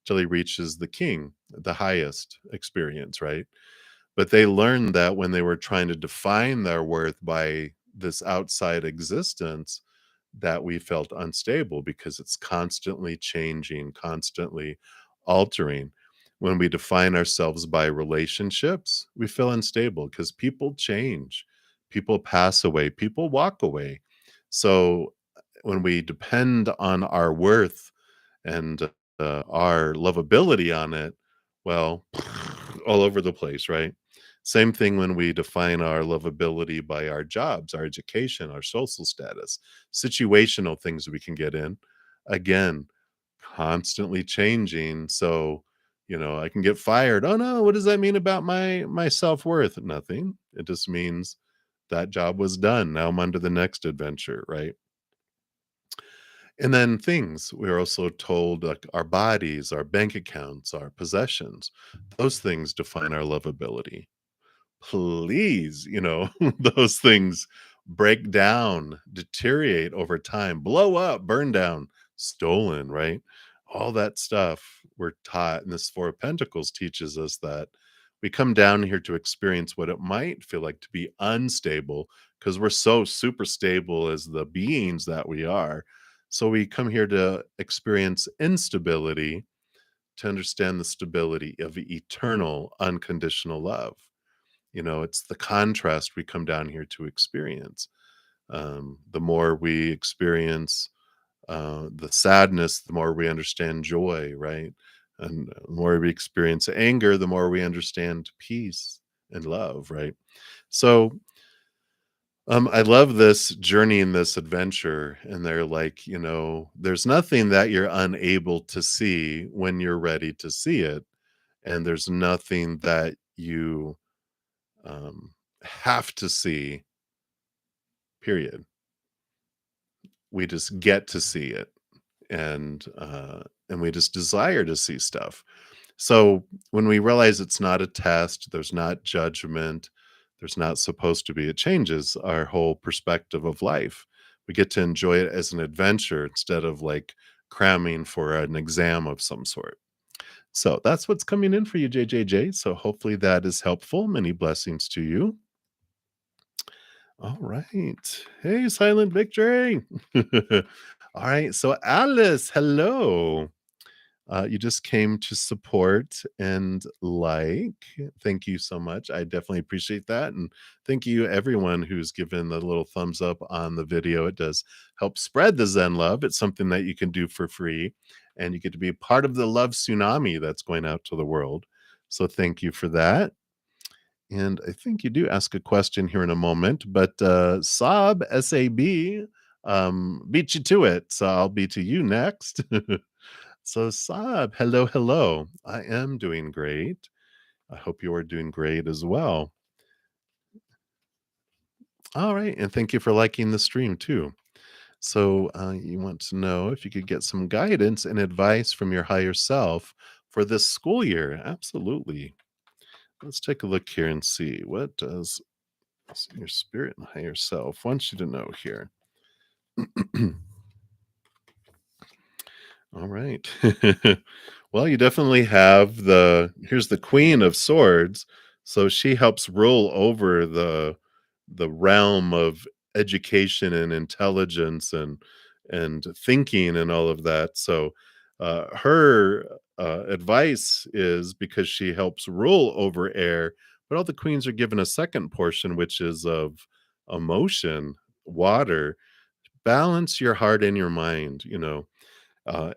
till he reaches the king, the highest experience, right? But they learned that when they were trying to define their worth by this outside existence, that we felt unstable because it's constantly changing, constantly altering. When we define ourselves by relationships, we feel unstable because people change, people pass away, people walk away. So when we depend on our worth and our lovability on it, well, all over the place, right? Same thing when we define our lovability by our jobs, our education, our social status, situational things we can get in. Again, constantly changing. So, I can get fired. Oh no, what does that mean about my self-worth? Nothing. It just means that job was done. Now I'm on to the next adventure, right? And then things, we're also told like our bodies, our bank accounts, our possessions, those things define our lovability. Please, those things break down, deteriorate over time, blow up, burn down, stolen, right? All that stuff we're taught, and this Four of Pentacles teaches us that we come down here to experience what it might feel like to be unstable because we're so super stable as the beings that we are. So we come here to experience instability to understand the stability of eternal, unconditional love. It's the contrast we come down here to experience. The more we experience the sadness, the more we understand joy, right? And the more we experience anger, the more we understand peace and love, right? So I love this journey and this adventure. And they're like, there's nothing that you're unable to see when you're ready to see it. And there's nothing that you have to see, period. We just get to see it, and we just desire to see stuff. So when we realize it's not a test, there's not judgment, there's not supposed to be, it changes our whole perspective of life. We get to enjoy it as an adventure instead of like cramming for an exam of some sort. So that's what's coming in for you, JJJ. So hopefully that is helpful. Many blessings to you. All right. Hey, Silent Victory. All right. So, Alice, hello. You just came to support and like. Thank you so much. I definitely appreciate that. And thank you, everyone who's given the little thumbs up on the video. It does help spread the Zen love. It's something that you can do for free. And you get to be a part of the love tsunami that's going out to the world. So, thank you for that. And I think you do ask a question here in a moment, but Saab, S-A-B, beat you to it. So I'll be to you next. So Saab, hello, hello. I am doing great. I hope you are doing great as well. All right. And thank you for liking the stream too. So you want to know if you could get some guidance and advice from your higher self for this school year. Absolutely. Let's take a look here and see what does your spirit and higher self wants you to know here. All right. Well, you definitely have here's the Queen of Swords. So she helps rule over the realm of education and intelligence and thinking and all of that. So her advice is because she helps rule over air, but all the queens are given a second portion, which is of emotion, water. Balance your heart and your mind,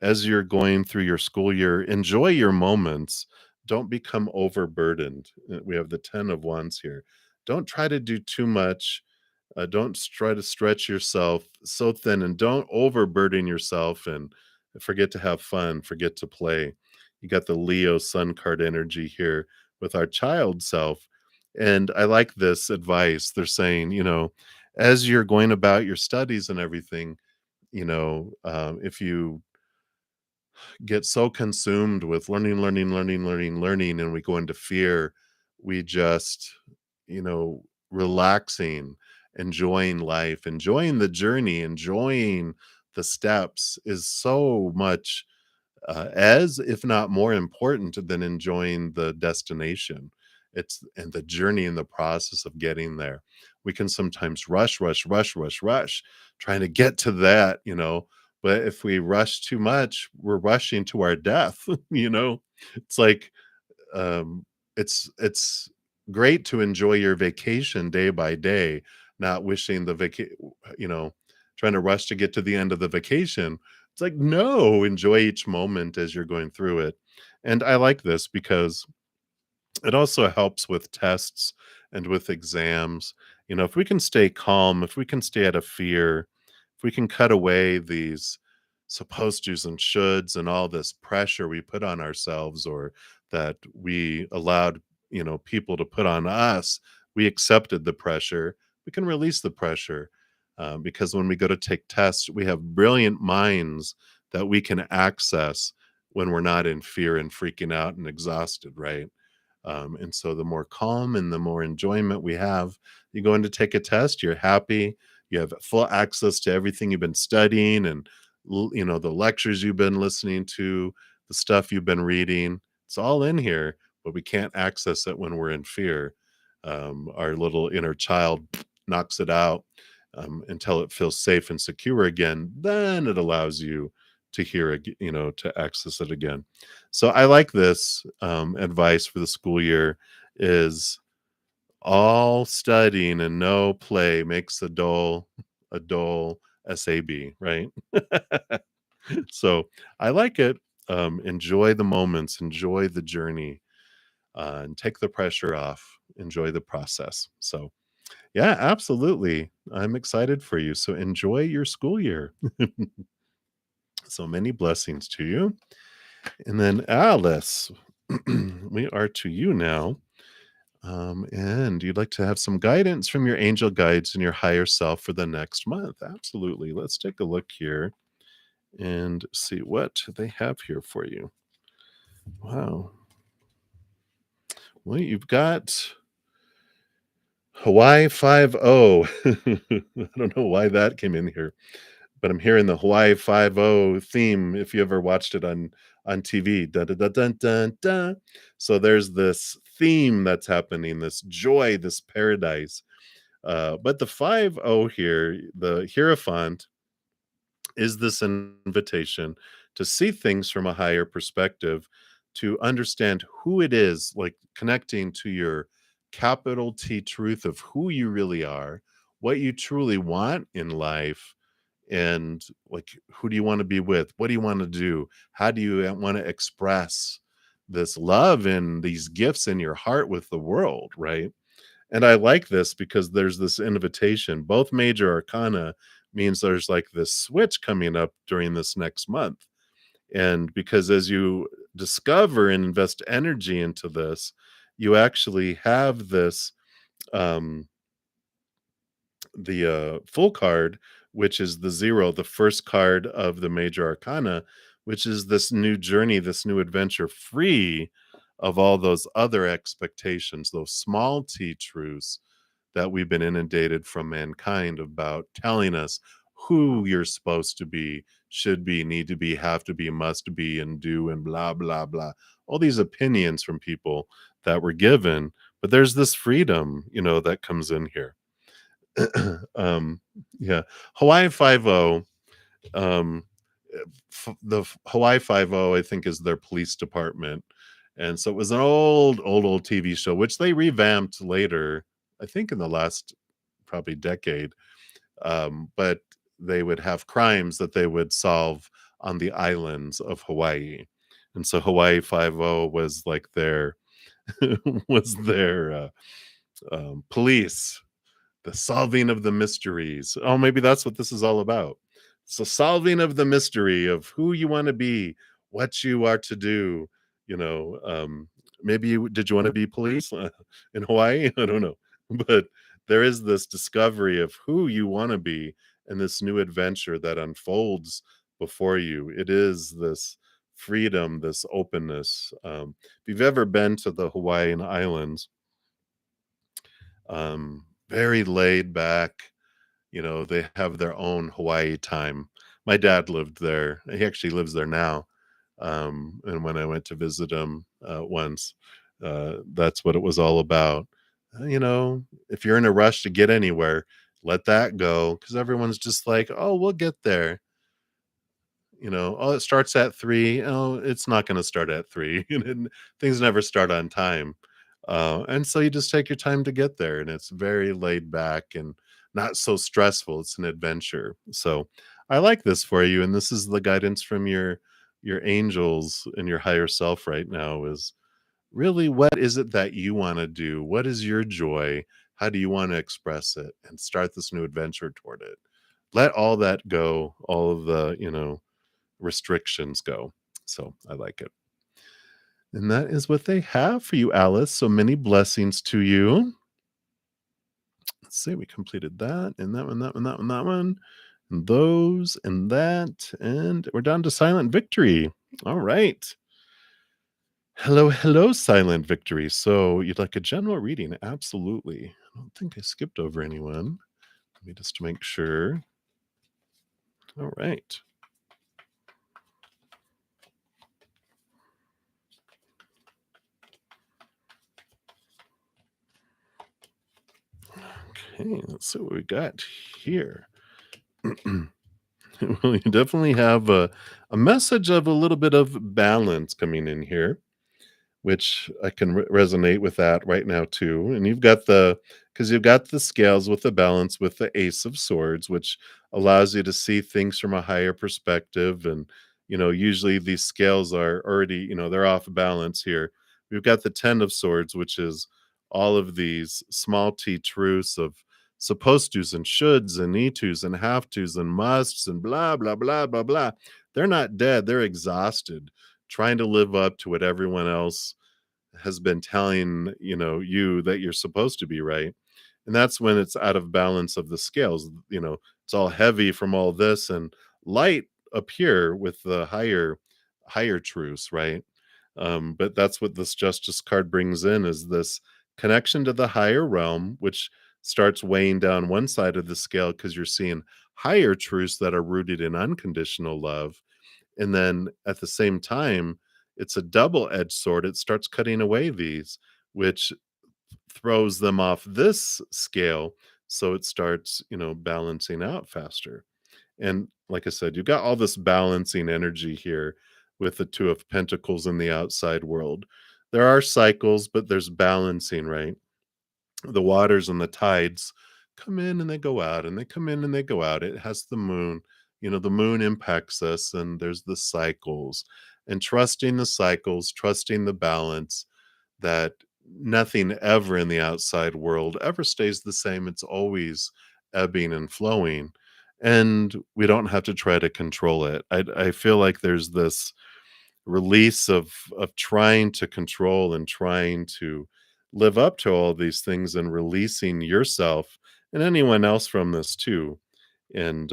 as you're going through your school year, enjoy your moments. Don't become overburdened. We have the 10 of Wands here. Don't try to do too much. Don't try to stretch yourself so thin, and don't overburden yourself and forget to have fun, forget to play. You got the Leo Sun card energy here with our child self. And I like this advice. They're saying, as you're going about your studies and everything, if you get so consumed with learning, and we go into fear, we just, relaxing, enjoying life, enjoying the journey, enjoying the steps is so much as if not more important than enjoying the destination. It's and the journey and the process of getting there. We can sometimes rush, trying to get to that, but if we rush too much, we're rushing to our death, you know? It's like, um, it's great to enjoy your vacation day by day, not wishing you know, trying to rush to get to the end of the vacation. It's like, no, enjoy each moment as you're going through it. And I like this because it also helps with tests and with exams. If we can stay calm, if we can stay out of fear, if we can cut away these supposed tos and shoulds and all this pressure we put on ourselves or that we allowed, people to put on us, we accepted the pressure. We can release the pressure because when we go to take tests, we have brilliant minds that we can access when we're not in fear and freaking out and exhausted, right? And so the more calm and the more enjoyment we have, you go in to take a test, you're happy, you have full access to everything you've been studying and the lectures you've been listening to, the stuff you've been reading. It's all in here, but we can't access it when we're in fear. Our little inner child knocks it out until it feels safe and secure again. Then it allows you to hear it, to access it again. So I like this advice for the school year is all studying and no play makes a dull SAB, right? So I like it. Enjoy the moments, enjoy the journey, and take the pressure off. Enjoy the process. So yeah, absolutely. I'm excited for you. So enjoy your school year. So many blessings to you. And then Alice, we are to you now. And you'd like to have some guidance from your angel guides and your higher self for the next month. Absolutely. Let's take a look here and see what they have here for you. Wow. Well, you've got Hawaii 5-0. I don't know why that came in here, but I'm hearing the Hawaii 5-0 theme if you ever watched it on TV. Da, da, da, dun, dun, dun. So there's this theme that's happening, this joy, this paradise. But the 5-0 here, the Hierophant, is this invitation to see things from a higher perspective, to understand who it is, like connecting to your capital T truth of who you really are, what you truly want in life, and like who do you want to be with? What do you want to do? How do you want to express this love and these gifts in your heart with the world, right? And I like this because there's this invitation. Both major arcana means there's like this switch coming up during this next month. And because as you discover and invest energy into this, you actually have this um the full card, which is the zero, the first card of the major arcana, which is this new journey, this new adventure, free of all those other expectations, those small t truths that we've been inundated from mankind about telling us who you're supposed to be, should be, need to be, have to be, must be, and do, and blah, blah, blah. All these opinions from people that were given. But there's this freedom, that comes in here. um, yeah. Hawaii 5-0. Um, Hawaii 5-0, I think, is their police department. And so it was an old TV show, which they revamped later, I think in the last probably decade. But they would have crimes that they would solve on the islands of Hawaii. And so Hawaii 5-0 was like their was their police, the solving of the mysteries. Oh, maybe that's what this is all about. So solving of the mystery of who you want to be, what you are to do. You know, maybe did you want to be police in Hawaii? I don't know, but there is this discovery of who you want to be and this new adventure that unfolds before you. It is this freedom, this openness. If you've ever been to the Hawaiian Islands, very laid back. They have their own Hawaii time. My dad lived there. He actually lives there now. And when I went to visit him once, that's what it was all about. You know, if you're in a rush to get anywhere, let that go because everyone's just like, oh, we'll get there. You know, oh, it starts at 3. Oh, it's not gonna start at 3, and things never start on time. And so you just take your time to get there, and it's very laid back and not so stressful. It's an adventure. So I like this for you, and this is the guidance from your angels and your higher self right now is really what is it that you wanna do? What is your joy? How do you wanna express it? And start this new adventure toward it. Let all that go, all of the, restrictions go. So I like it. And that is what they have for you, Alice. So many blessings to you. Let's see, we completed that and that one, that one, that one, that one, and those and that. And we're down to Silent Victory. All right. Hello, hello, Silent Victory. So you'd like a general reading? Absolutely. I don't think I skipped over anyone. Let me just make sure. All right. Okay, let's see what we got here. Well, you definitely have a message of a little bit of balance coming in here, which I can resonate with that right now too. And you've got because you've got the scales with the balance with the Ace of Swords, which allows you to see things from a higher perspective. And, usually these scales are already, they're off balance here. We've got the Ten of Swords, which is all of these small t truths of supposed tos and shoulds and need tos and have tos and musts and blah, blah, blah, blah, blah. They're not dead. They're exhausted trying to live up to what everyone else has been telling, you that you're supposed to be, right? And that's when it's out of balance of the scales, it's all heavy from all this and light up here with the higher truths, right? But that's what this justice card brings in is this connection to the higher realm, which starts weighing down one side of the scale because you're seeing higher truths that are rooted in unconditional love. And then at the same time, it's a double-edged sword. It starts cutting away these, which throws them off this scale. So it starts, balancing out faster. And like I said, you've got all this balancing energy here with the Two of Pentacles in the outside world. There are cycles, but there's balancing, right? The waters and the tides come in and they go out and they come in and they go out. It has the moon. The moon impacts us and there's the cycles. And trusting the cycles, trusting the balance that nothing ever in the outside world ever stays the same. It's always ebbing and flowing. And we don't have to try to control it. I feel like there's this release of trying to control and trying to live up to all these things and releasing yourself and anyone else from this too and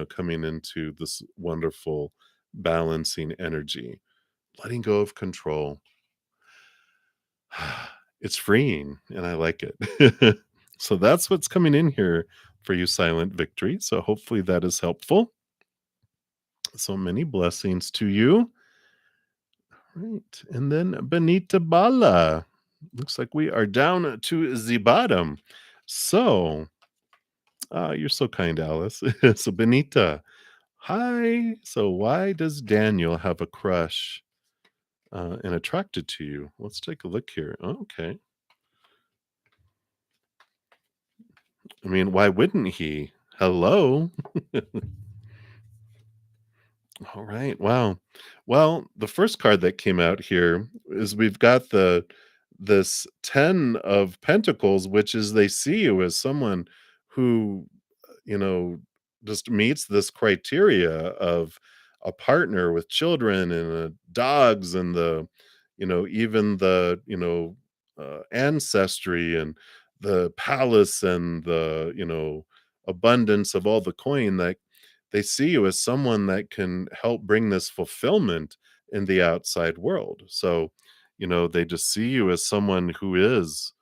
coming into this wonderful balancing energy, letting go of control. It's freeing and I like it. So that's what's coming in here for you, Silent Victory. So hopefully that is helpful. So many blessings to you. Right. And then Benita Bala. Looks like we are down to the bottom. So, you're so kind, Alice. So, Benita, hi. So, why does Daniel have a crush and attracted to you? Let's take a look here. Okay. I mean, why wouldn't he? Hello. All right. Wow. Well, the first card that came out here is we've got this 10 of pentacles, which is they see you as someone who, you know, just meets this criteria of a partner with children and dogs and even ancestry and the palace and the abundance of all the coin that they see you as someone that can help bring this fulfillment in the outside world. So, they just see you as someone who is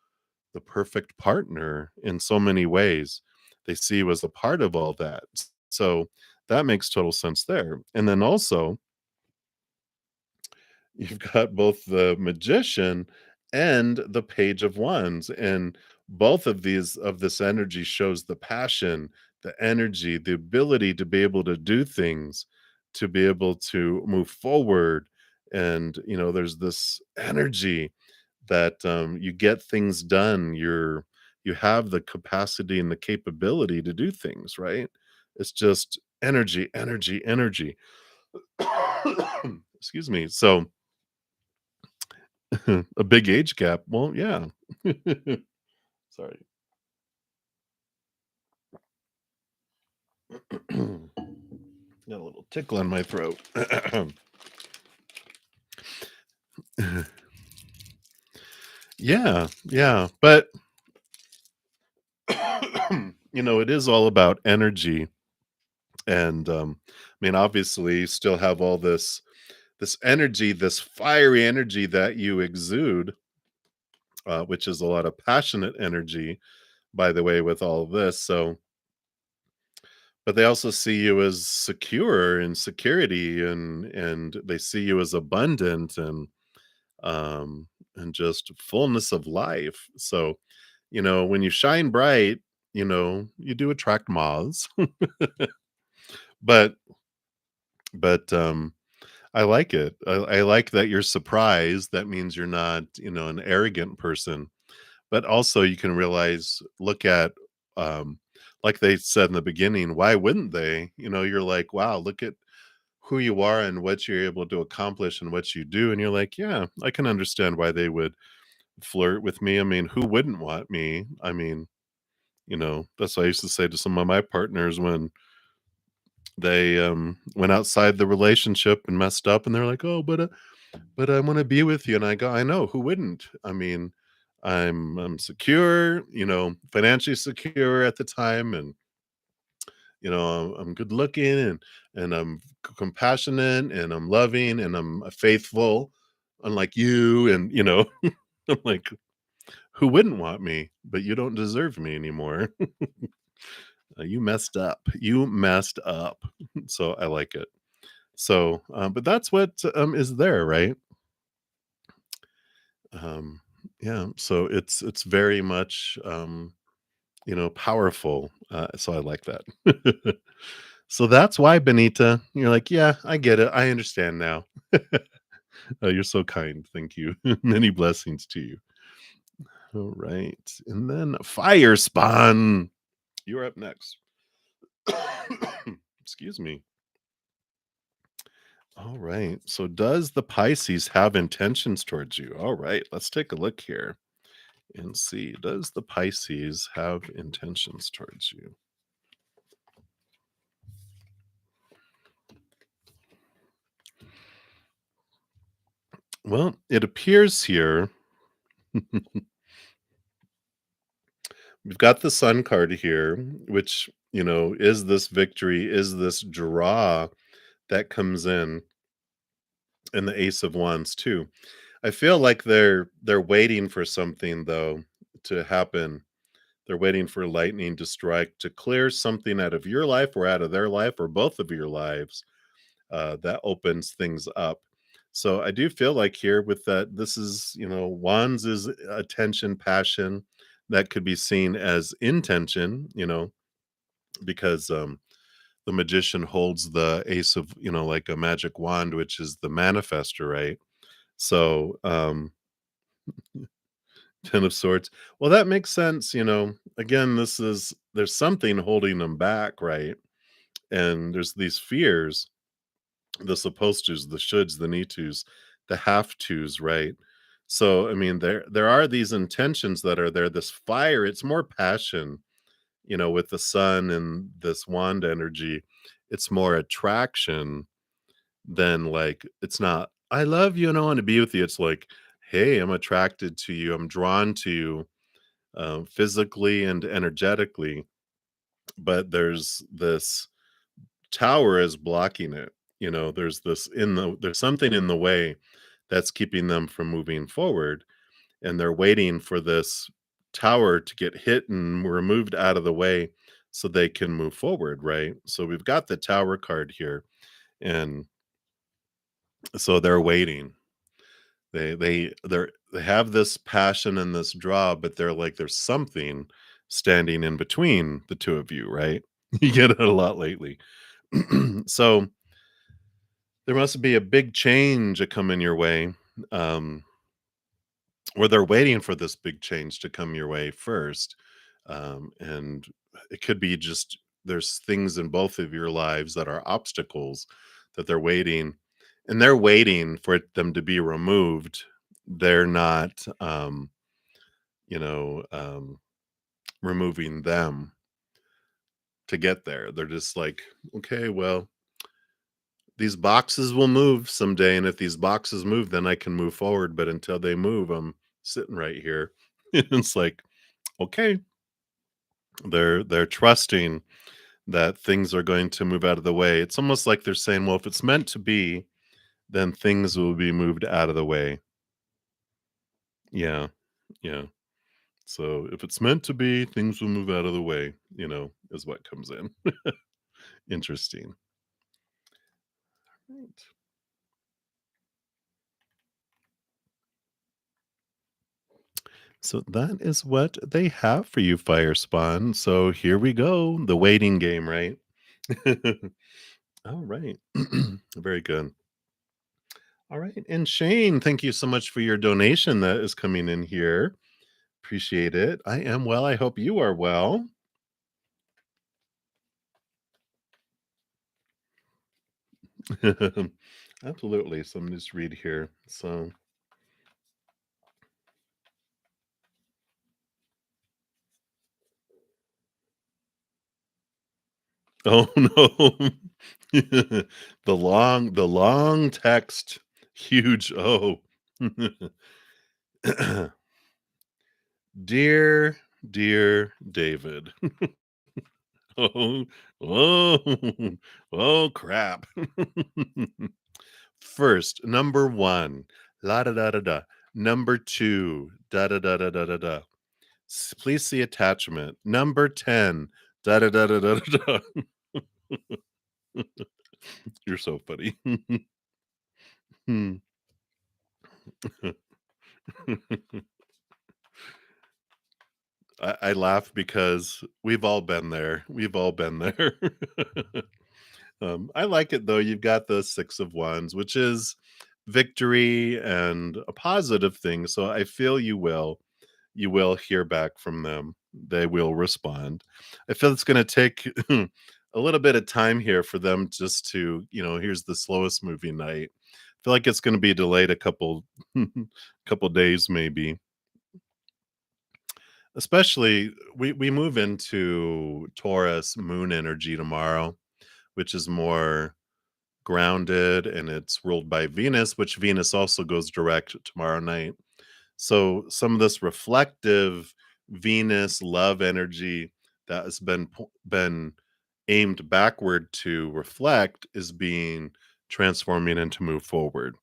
the perfect partner in so many ways. They see you as a part of all that. So that makes total sense there. And then also, you've got both the Magician and the Page of Wands, and both of these of this energy shows the passion, the energy, the ability to be able to do things, to be able to move forward, and, there's this energy that, you get things done, you have the capacity and the capability to do things, right? It's just energy, energy, energy. Excuse me. So, a big age gap. Well, yeah. Sorry. Got a little tickle on my throat. Yeah, yeah, but it is all about energy, and I mean, obviously, you still have all this energy, this fiery energy that you exude, which is a lot of passionate energy, by the way, with all of this. So, but they also see you as secure and security, and they see you as abundant um and just fullness of life. So, when you shine bright, you do attract moths. but but I like it. I like that you're surprised. That means you're not, an arrogant person. But also you can realize, look at, like they said in the beginning, why wouldn't they? You're like, wow, look at who you are and what you're able to accomplish and what you do. And you're like, yeah, I can understand why they would flirt with me. I mean, who wouldn't want me? I mean, that's what I used to say to some of my partners when they went outside the relationship and messed up, and they're like, oh, but I wanna be with you, and I go, "I know, who wouldn't?" I mean, I'm secure, financially secure at the time, and, I'm good looking, and I'm compassionate, and I'm loving, and I'm faithful, unlike you, and, I'm like, "Who wouldn't want me? But you don't deserve me anymore. You messed up. You messed up." So, I like it. So, but that's what, is there, right? Um, yeah, so it's very much, powerful, so I like that. So that's why, Benita, you're like, "Yeah, I get it, I understand now." You're so kind, thank you. Many blessings to you. Alright, and then Fire Spawn, you're up next. Excuse me. Alright, so does the Pisces have intentions towards you? Alright, let's take a look here and see, does the Pisces have intentions towards you? Well, it appears here we've got the Sun card here, which, is this victory, is this draw that comes in, and the Ace of Wands too. I feel like they're waiting for something though to happen. They're waiting for lightning to strike to clear something out of your life or out of their life or both of your lives, that opens things up. So I do feel like here with that, this is, wands is attention, passion that could be seen as intention, because the magician holds the ace of, like a magic wand, which is the manifester, right? So, 10 of swords. Well, that makes sense, again, there's something holding them back, right? And there's these fears, the supposed tos, the shoulds, the need tos, the have tos, right? So, I mean, there are these intentions that are there, this fire, it's more passion, with the sun and this wand energy. It's more attraction than like, it's not, I love you and I want to be with you. It's like, hey, I'm attracted to you. I'm drawn to you, physically and energetically. But there's this tower is blocking it. There's something in the way that's keeping them from moving forward, and they're waiting for this tower to get hit and removed out of the way so they can move forward, right? So we've got the tower card here, and so they're waiting. They have this passion and this draw, but they're like there's something standing in between the two of you, right? You get it a lot lately. So there must be a big change a coming your way, um, or they're waiting for this big change to come your way first. And it could be just there's things in both of your lives that are obstacles that they're waiting, and they're waiting for them to be removed. They're not, you know, removing them to get there. They're just like, okay, well, these boxes will move someday, and if these boxes move, then I can move forward. But until they move, I'm sitting right here. It's like, okay, they're trusting that things are going to move out of the way. It's almost like they're saying, well, if it's meant to be, then things will be moved out of the way. Yeah. Yeah. So if it's meant to be, things will move out of the way, is what comes in. Interesting. Right. So that is what they have for you, Fire Spawn. So here we go. The waiting game, right? All right. Very good. All right. And Shane, thank you so much for your donation that is coming in here. Appreciate it. I am well. I hope you are well. Absolutely. So I'm just read here. So, oh no. The long text. Huge. Oh. Dear, dear David. Oh, oh, oh, crap. First, number one, la da da da da. Number two, da da da da da da da. Please see attachment. Number 10, da da da da da da da. You're so funny. Hmm. I laugh because we've all been there. We've all been there. I like it though. You've got the Six of Wands, which is victory and a positive thing. So I feel you will hear back from them. They will respond. I feel it's going to take a little bit of time here for them just to, here's the slowest moving night. I feel like it's going to be delayed a couple couple days maybe. Especially we move into Taurus moon energy tomorrow, which is more grounded, and it's ruled by Venus, which Venus also goes direct tomorrow night. So some of this reflective Venus love energy that has been aimed backward to reflect is being transforming into move forward.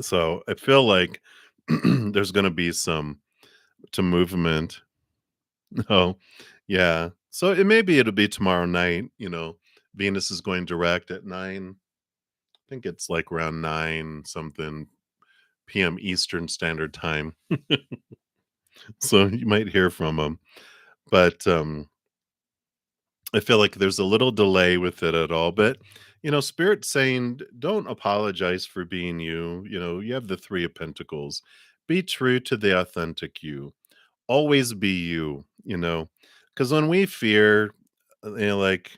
So I feel like there's going to be some movement. Oh, yeah. So it'll be tomorrow night. Venus is going direct at 9. I think it's like around 9 something PM Eastern Standard Time. So you might hear from them. But I feel like there's a little delay with it at all. But Spirit's saying don't apologize for being you. You have the 3 of Pentacles. Be true to the authentic you. Always be you. Because when we fear, like,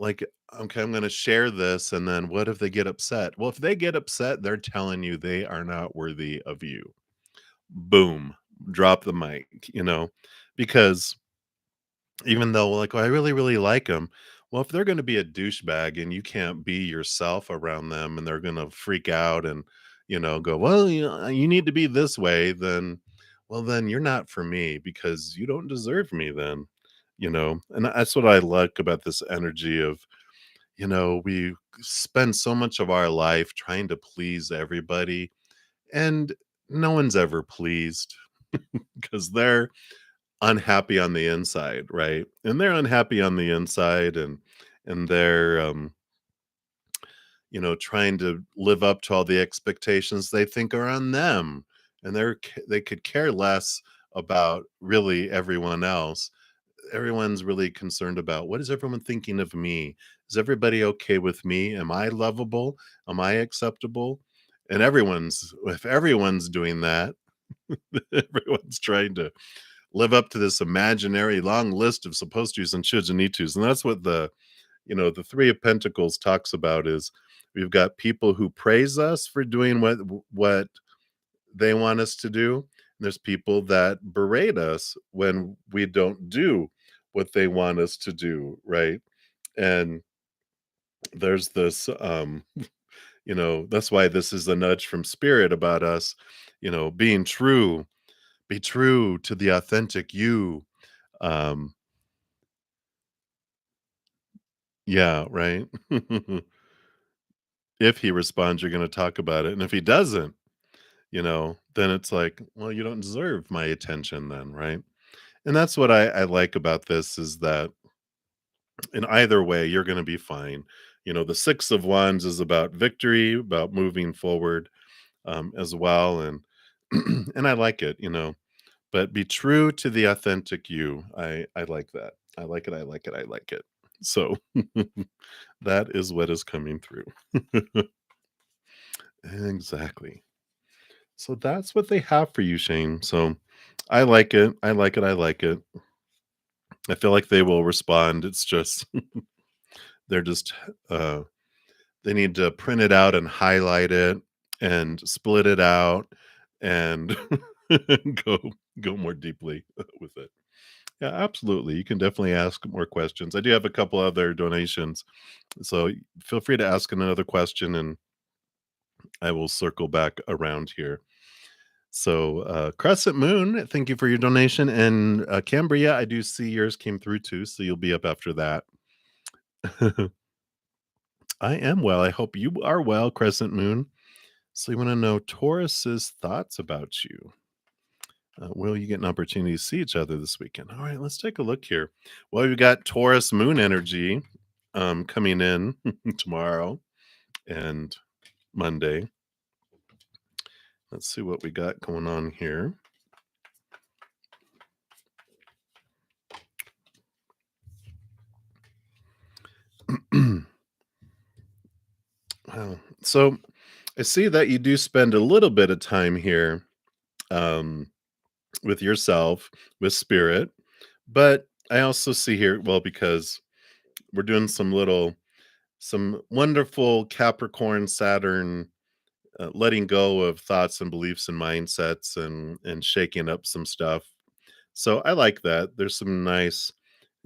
okay, I'm going to share this, and then what if they get upset? Well, if they get upset, they're telling you they are not worthy of you. Boom, drop the mic, because even though, like, "Oh, I really, really like them." Well, if they're gonna be a douchebag and you can't be yourself around them and they're gonna freak out and, go, "Well, you need to be this way," then well, then you're not for me because you don't deserve me then. And that's what I like about this energy of, we spend so much of our life trying to please everybody, and no one's ever pleased because they're unhappy on the inside, right? And they're unhappy on the inside, and they're trying to live up to all the expectations they think are on them, and they could care less about really everyone else. Everyone's really concerned about, what is everyone thinking of me? Is everybody okay with me? Am I lovable? Am I acceptable? And if everyone's doing that, everyone's trying to live up to this imaginary long list of supposed tos and shoulds and need tos. And that's what the Three of Pentacles talks about. Is we've got people who praise us for doing what they want us to do. And there's people that berate us when we don't do what they want us to do, right? And there's this that's why this is a nudge from spirit about us, being true. Be true to the authentic you. Um yeah, right. If he responds, you're going to talk about it, and if he doesn't, then it's like, well, you don't deserve my attention then, right? And that's what I like about this, is that in either way, you're going to be fine. The Six of Wands is about victory, about moving forward, as well. And and I like it, but be true to the authentic you. I like that. I like it. I like it. I like it. So that is what is coming through. Exactly. So that's what they have for you, Shane. So I like it. I like it. I like it. I feel like they will respond. It's just they're just uh they need to print it out and highlight it and split it out and go go more deeply with it. Yeah, absolutely. You can definitely ask more questions. I do have a couple other donations, so feel free to ask another question and I will circle back around here. So, Crescent Moon, thank you for your donation. And Cambria, I do see yours came through too, so you'll be up after that. I am well. I hope you are well, Crescent Moon. So, you want to know Taurus's thoughts about you. Will you get an opportunity to see each other this weekend? All right, let's take a look here. Well, we've got Taurus moon energy coming in tomorrow and Monday. Let's see what we got going on here. Wow. So I see that you do spend a little bit of time here um, with yourself, with spirit, but I also see here, well, because we're doing some wonderful Capricorn Saturn letting go of thoughts and beliefs and mindsets and shaking up some stuff. So I like that. There's some nice,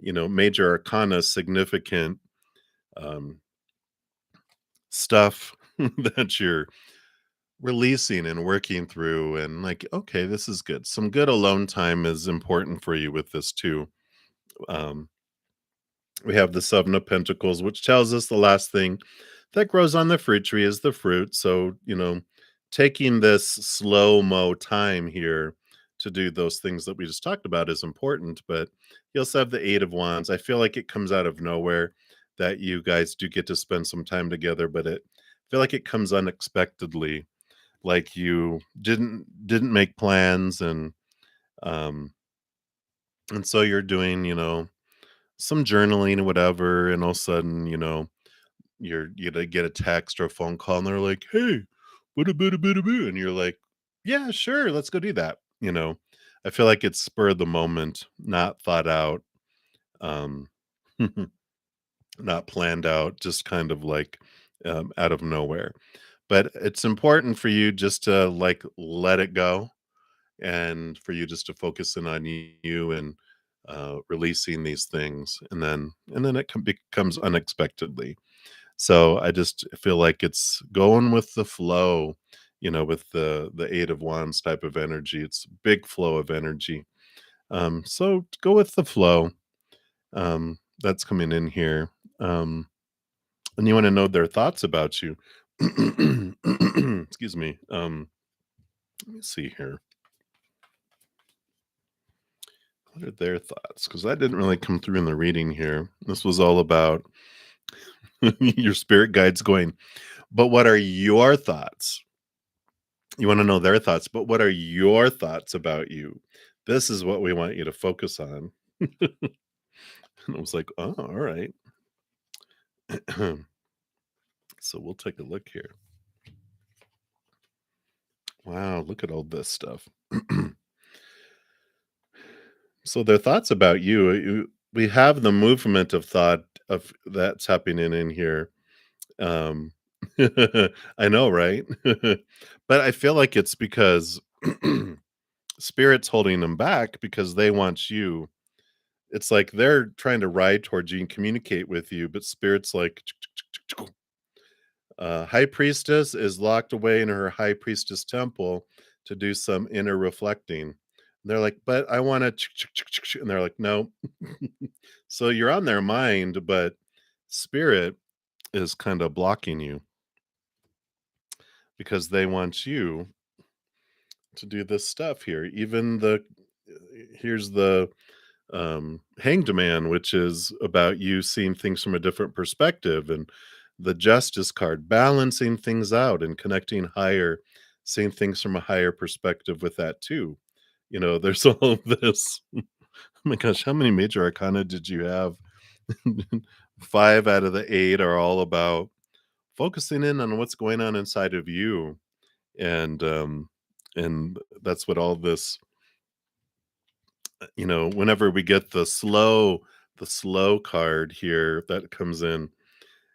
major arcana significant um, stuff that you're releasing and working through, and like, okay, this is good. Some good alone time is important for you with this too. Um, we have the Seven of Pentacles, which tells us the last thing that grows on the fruit tree is the fruit. So, taking this slow mo time here to do those things that we just talked about is important. But you also have the Eight of Wands. I feel like it comes out of nowhere that you guys do get to spend some time together, but I feel like it comes unexpectedly, like you didn't make plans, um and so you're doing, some journaling or whatever, and all of a sudden, you get a text or a phone call and they're like, "Hey, what a bit a bit a bit," and you're like, "Yeah, sure, let's go do that." I feel like it's spur of the moment, not thought out, um not planned out, just kind of like out of nowhere. But it's important for you just to like let it go, and for you just to focus in on you and releasing these things, and then it becomes unexpectedly. So I just feel like it's going with the flow, with the Eight of Wands type of energy. It's big flow of energy. So go with the flow. That's coming in here. And you want to know their thoughts about you. Excuse me. Let me see here. What are their thoughts? Because that didn't really come through in the reading here. This was all about your spirit guides going, But what are your thoughts? You wanna know their thoughts, but what are your thoughts about you? This is what we want you to focus on. And I was like, "Oh, alright." So we'll take a look here. Wow, look at all this stuff. So their thoughts about you, we have the movement of thought of that's happening in here. Um, I know, right? But I feel like it's because spirit's holding them back because they want you. It's like they're trying to ride towards you and communicate with you, but spirit's like, high priestess is locked away in her high priestess temple to do some inner reflecting. And they're like, but I want to, and they're like, no. So you're on their mind, but spirit is kind of blocking you because they want you to do this stuff here. Even here's the Hanged Man, which is about you seeing things from a different perspective, and the Justice card, balancing things out and connecting higher, seeing things from a higher perspective with that too. There's all of this. Oh my gosh, how many major arcana did you have? 5 out of the 8 are all about focusing in on what's going on inside of you, and that's what all this whenever we get the slow card here that comes in,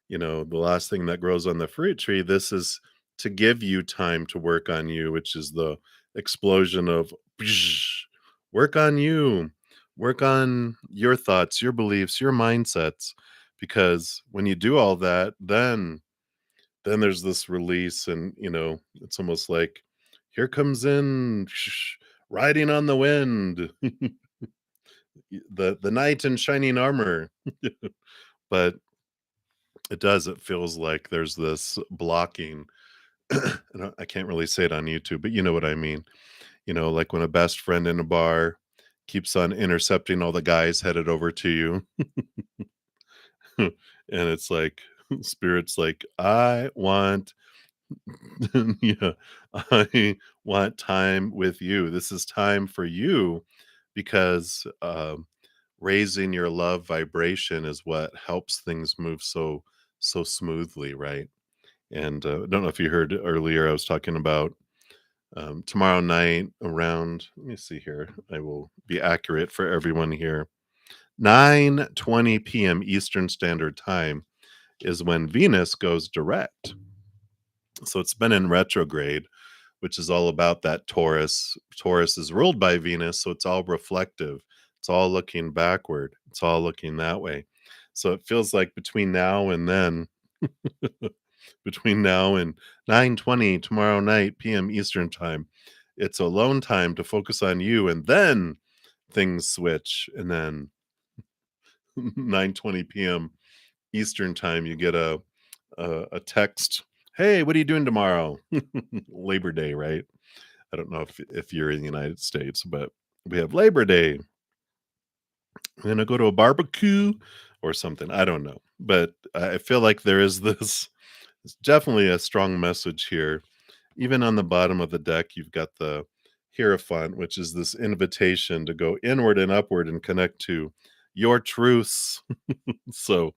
the last thing that grows on the fruit tree, this is to give you time to work on you, which is the explosion of work on you, work on your thoughts, your beliefs, your mindsets, because when you do all that, then there's this release, and it's almost like here comes in riding on the wind. The knight in shining armor. But it feels like there's this blocking. I can't really say it on YouTube, but you know what I mean. Like when a best friend in a bar keeps on intercepting all the guys headed over to you. And it's like spirit's like, I want yeah, I want time with you. This is time for you because raising your love vibration is what helps things move so smoothly, right? And I don't know if you heard earlier, I was talking about tomorrow night around. Let me see here. I will be accurate for everyone here. 9:20 p.m. Eastern Standard Time is when Venus goes direct. So it's been in retrograde, which is all about that Taurus. Taurus is ruled by Venus, so it's all reflective. It's all looking backward. It's all looking that way. So it feels like between now and then, between now and 9:20 tomorrow night p.m. Eastern time, it's alone time to focus on you, and then things switch, and then 9:20 p.m. Eastern time, you get a text. Hey, what are you doing tomorrow? Labor Day, right? I don't know if you're in the United States, but we have Labor Day. I'm gonna go to a barbecue or something. I don't know, but I feel like there is this. It's definitely a strong message here. Even on the bottom of the deck, you've got the Hierophant, which is this invitation to go inward and upward and connect to your truths. So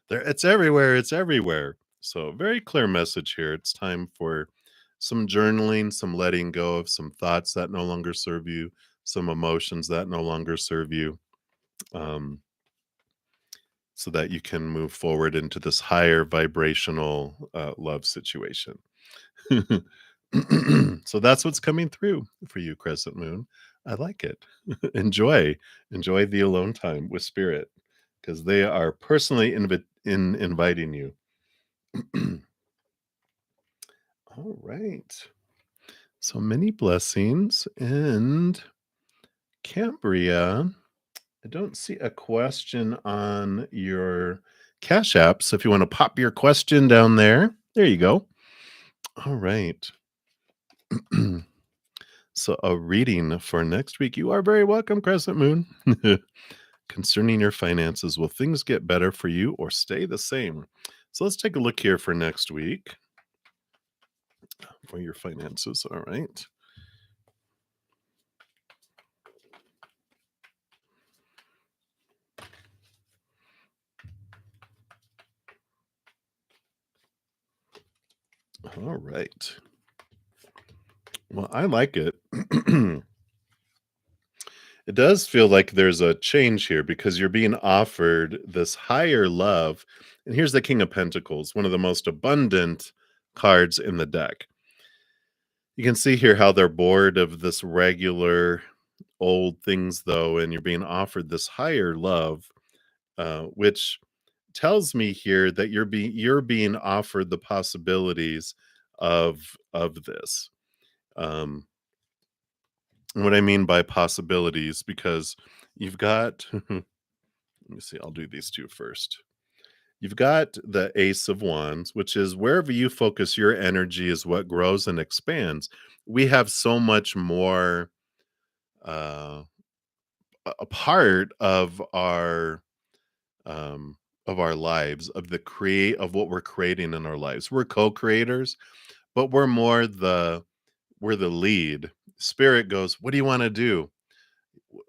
there, it's everywhere. It's everywhere. So very clear message here. It's time for some journaling, some letting go of some thoughts that no longer serve you, some emotions that no longer serve you, um, so that you can move forward into this higher vibrational love situation. So that's what's coming through for you, Crescent Moon. I like it. Enjoy the alone time with Spirit because they are personally inviting you. All right. So many blessings. And Cambria, I don't see a question on your Cash App. So if you want to pop your question down there, there you go. All right. So a reading for next week. You are very welcome, Crescent Moon. Concerning your finances, will things get better for you or stay the same? So let's take a look here for next week. for your finances. All right. All right. Well, I like it. It does feel like there's a change here because you're being offered this higher love. And here's the King of Pentacles, one of the most abundant cards in the deck. You can see here how they're bored of this regular old things, though, and you're being offered this higher love, which tells me here that you're being offered the possibilities of this. Um, and what I mean by possibilities, because you've got let me see, I'll do these two first. You've got the Ace of Wands, which is wherever you focus your energy is what grows and expands. We have so much more uh, a part um, of our lives, of the create of what we're creating in our lives. We're co-creators, but we're the lead. Spirit goes, "What do you want to do?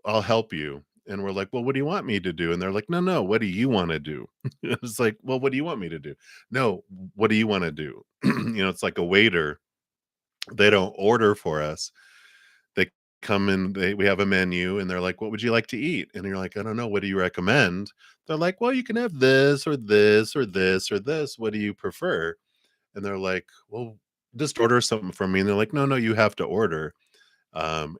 I'll help you." And we're like, "Well, what do you want me to do?" And they're like, "No, no, what do you want to do?" It's like, "Well, what do you want me to do?" "No, what do you want to do?" It's like a waiter. They don't order for us. They come in, we have a menu and they're like, "What would you like to eat?" And you're like, "I don't know. What do you recommend?" They're like, "Well, you can have this or this or this or this. What do you prefer?" And they're like, "Well, just order something for me." And they're like, "No, no, you have to order."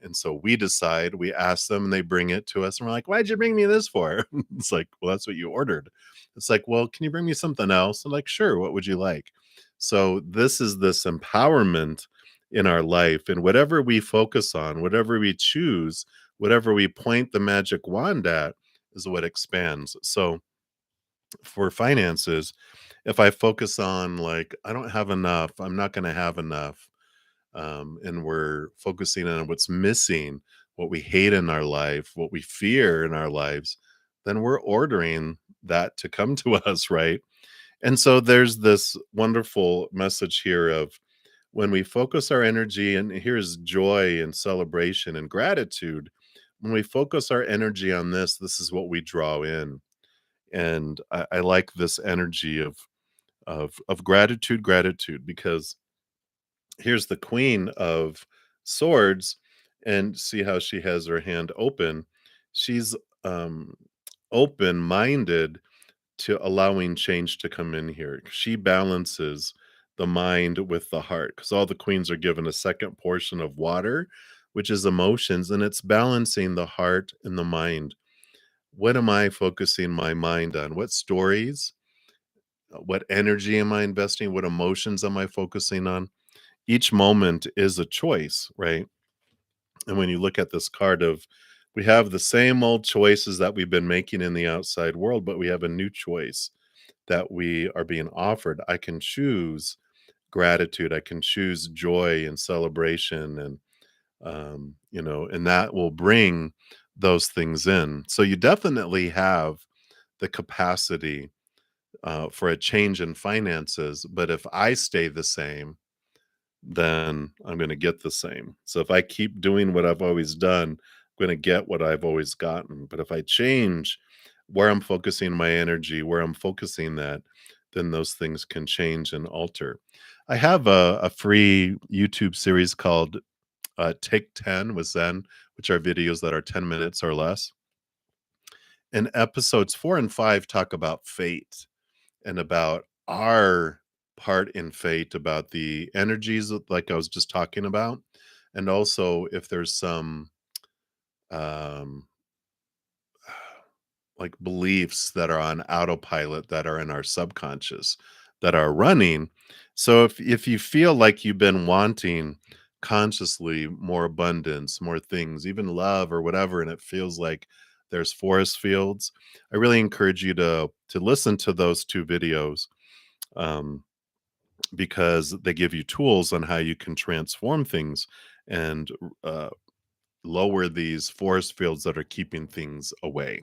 And so we decide, we ask them, and they bring it to us, and we're like, "Why'd you bring me this for?" It's like, "Well, that's what you ordered." It's like, "Well, can you bring me something else?" I'm like, "Sure, what would you like?" So this is this empowerment in our life, and whatever we focus on, whatever we choose, whatever we point the magic wand at is what expands. So for finances, if I focus on like, I don't have enough, I'm not going to have enough, and we're focusing on what's missing, what we hate in our life, what we fear in our lives, then we're ordering that to come to us, right? And so there's this wonderful message here of when we focus our energy, and here's joy and celebration and gratitude. When we focus our energy on this is what we draw in. And I like this energy of gratitude, gratitude, because here's the Queen of Swords, and see how she has her hand open. She's um, open minded to allowing change to come in here. She balances the mind with the heart because all the queens are given a second portion of water, which is emotions, and it's balancing the heart and the mind. What am I focusing my mind on? What stories? What energy am I investing? What emotions am I focusing on? Each moment is a choice, right? And when you look at this card of, we have the same old choices that we've been making in the outside world, but we have a new choice that we are being offered. I can choose gratitude. I can choose joy and celebration, and and that will bring those things in. So you definitely have the capacity for a change in finances. But if I stay the same, then I'm going to get the same. So if I keep doing what I've always done, I'm going to get what I've always gotten. But if I change where I'm focusing my energy, where I'm focusing that, then those things can change and alter. I have a free YouTube series called Take 10 with Zen, which are videos that are 10 minutes or less. And episodes 4 and 5 talk about fate and about our part in fate, about the energies like I was just talking about, and also if there's some um like beliefs that are on autopilot that are in our subconscious that are running. So if you feel like you've been wanting consciously more abundance, more things, even love or whatever, and it feels like there's forest fields, I really encourage you to listen to those two videos, um, because they give you tools on how you can transform things and uh, lower these forest fields that are keeping things away.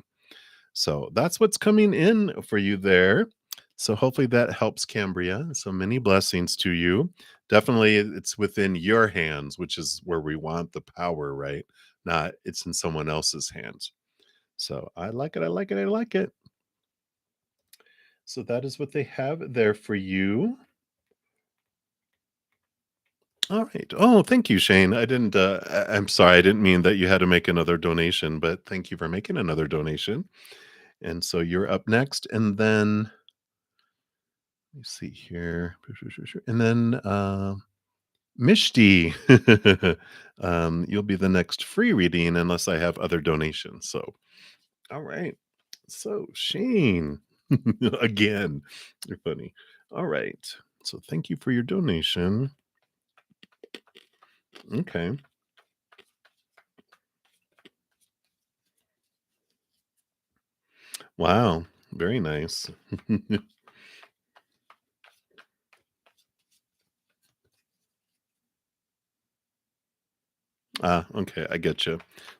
So that's what's coming in for you there. So hopefully that helps, Cambria. So many blessings to you. Definitely it's within your hands, which is where we want the power, right? Not it's in someone else's hands. So I like it. I like it. I like it. So that is what they have there for you. All right. Oh, thank you, Shane. I didn't I'm sorry. I didn't mean that you had to make another donation, but thank you for making another donation. And so you're up next and then let me see here. And then Mishti, you'll be the next free reading unless I have other donations. So, all right. So, Shane, again, you're funny. All right. So, thank you for your donation. Okay. Wow. Very nice. Ah, okay. I get you.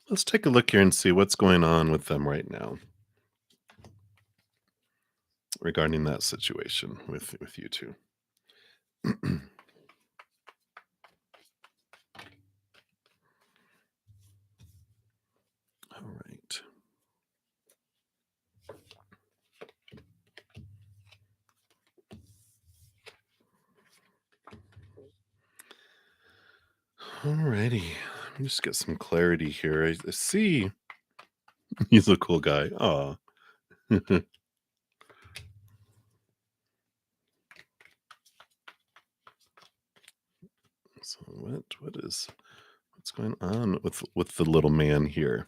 Let's take a look here and see what's going on with them right now regarding that situation with you two. All right. Alrighty. Let me just get some clarity here. I see he's a cool guy. Aw. So what's going on with the little man here?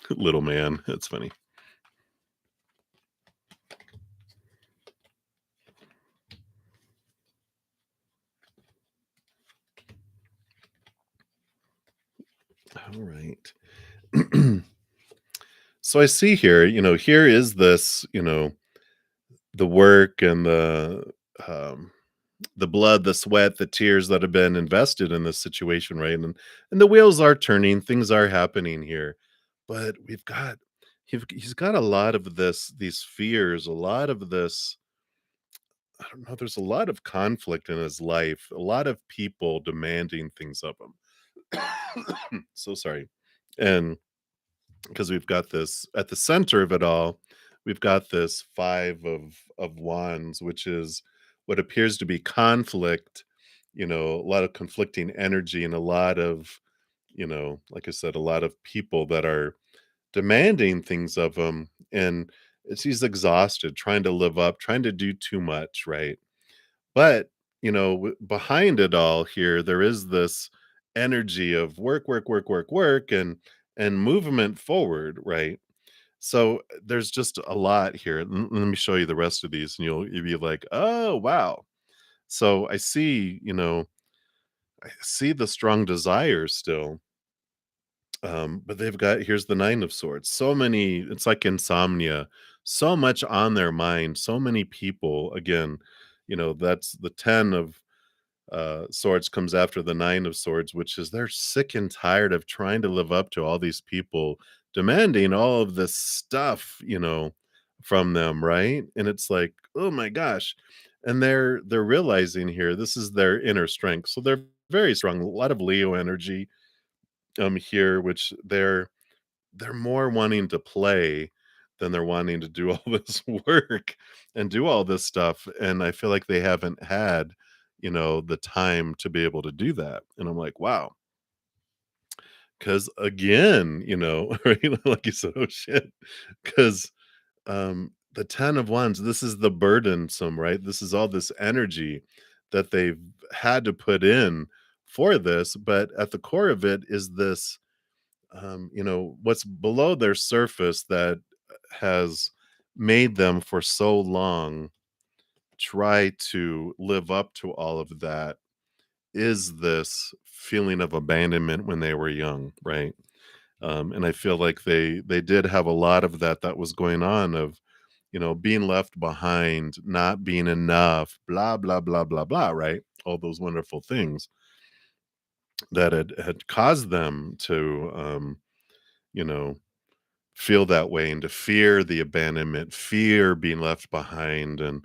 Little man. That's funny. All right. So I see here, here is this, the work and um the blood, the sweat, the tears that have been invested in this situation, right? And the wheels are turning, things are happening here. But he's got a lot of these fears, a lot of this, I don't know, there's a lot of conflict in his life, a lot of people demanding things of him. So sorry. And because we've got this at the center of it all, we've got this five of wands, which is what appears to be conflict, a lot of conflicting energy and a lot of, like I said, a lot of people that are demanding things of him. And he's exhausted trying to live up, trying to do too much, right? But behind it all here, there is this energy of work, work, work, work, work, and movement forward, right? So there's just a lot here. Let me show you the rest of these, and you'll be like, oh wow. So I see the strong desire still. But they've got here's the nine of swords. So many, it's like insomnia, so much on their mind, so many people. Again, that's the 10 of swords comes after the nine of swords, which is they're sick and tired of trying to live up to all these people demanding all of this stuff, from them, right? And it's like, oh my gosh. And they're realizing here this is their inner strength. So they're very strong, a lot of Leo energy here, which they're more wanting to play than they're wanting to do all this work and do all this stuff, and I feel like they haven't had, the time to be able to do that, and I'm like, "Wow," because again, right, like you said, "Oh, shit," 'cause, the 10 of Wands, this is the burdensome, right? This is all this energy that they've had to put in for this, but at the core of it is this what's below their surface that has made them for so long try to live up to all of that is this feeling of abandonment when they were young, right? And I feel like they did have a lot of that was going on of being left behind, not being enough, blah blah blah blah blah, right? All those wonderful things that had caused them to you know feel that way and to fear the abandonment, fear being left behind, and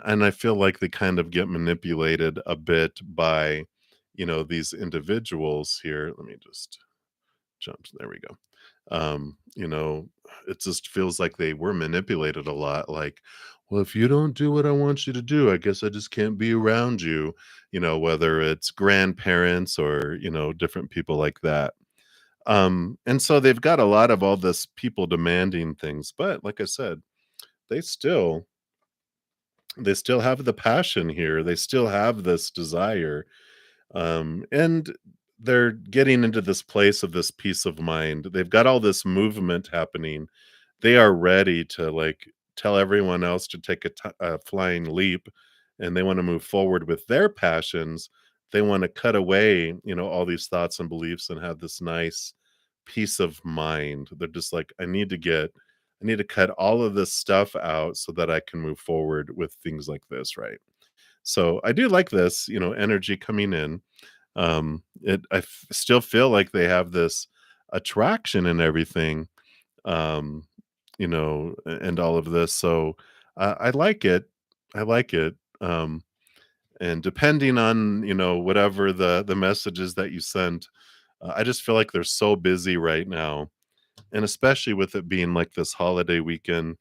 I feel like they kind of get manipulated a bit by, these individuals here. Let me just jump. There we go. You know, it just feels like they were manipulated a lot. Like, well, if you don't do what I want you to do, I guess I just can't be around you. Whether it's grandparents or different people like that. And so they've got a lot of all this people demanding things, but like I said, they still they still have the passion here. They still have this desire, and they're getting into this place of this peace of mind. They've got all this movement happening. They are ready to like tell everyone else to take a flying leap, and they want to move forward with their passions. They want to cut away, all these thoughts and beliefs and have this nice peace of mind. They're just like, I need to cut all of this stuff out so that I can move forward with things like this, right? So I do like this, energy coming in. Still feel like they have this attraction and everything, um, and all of this. So I like it. I like it. And depending on whatever the messages that you sent, I just feel like they're so busy right now, and especially with it being like this holiday weekend.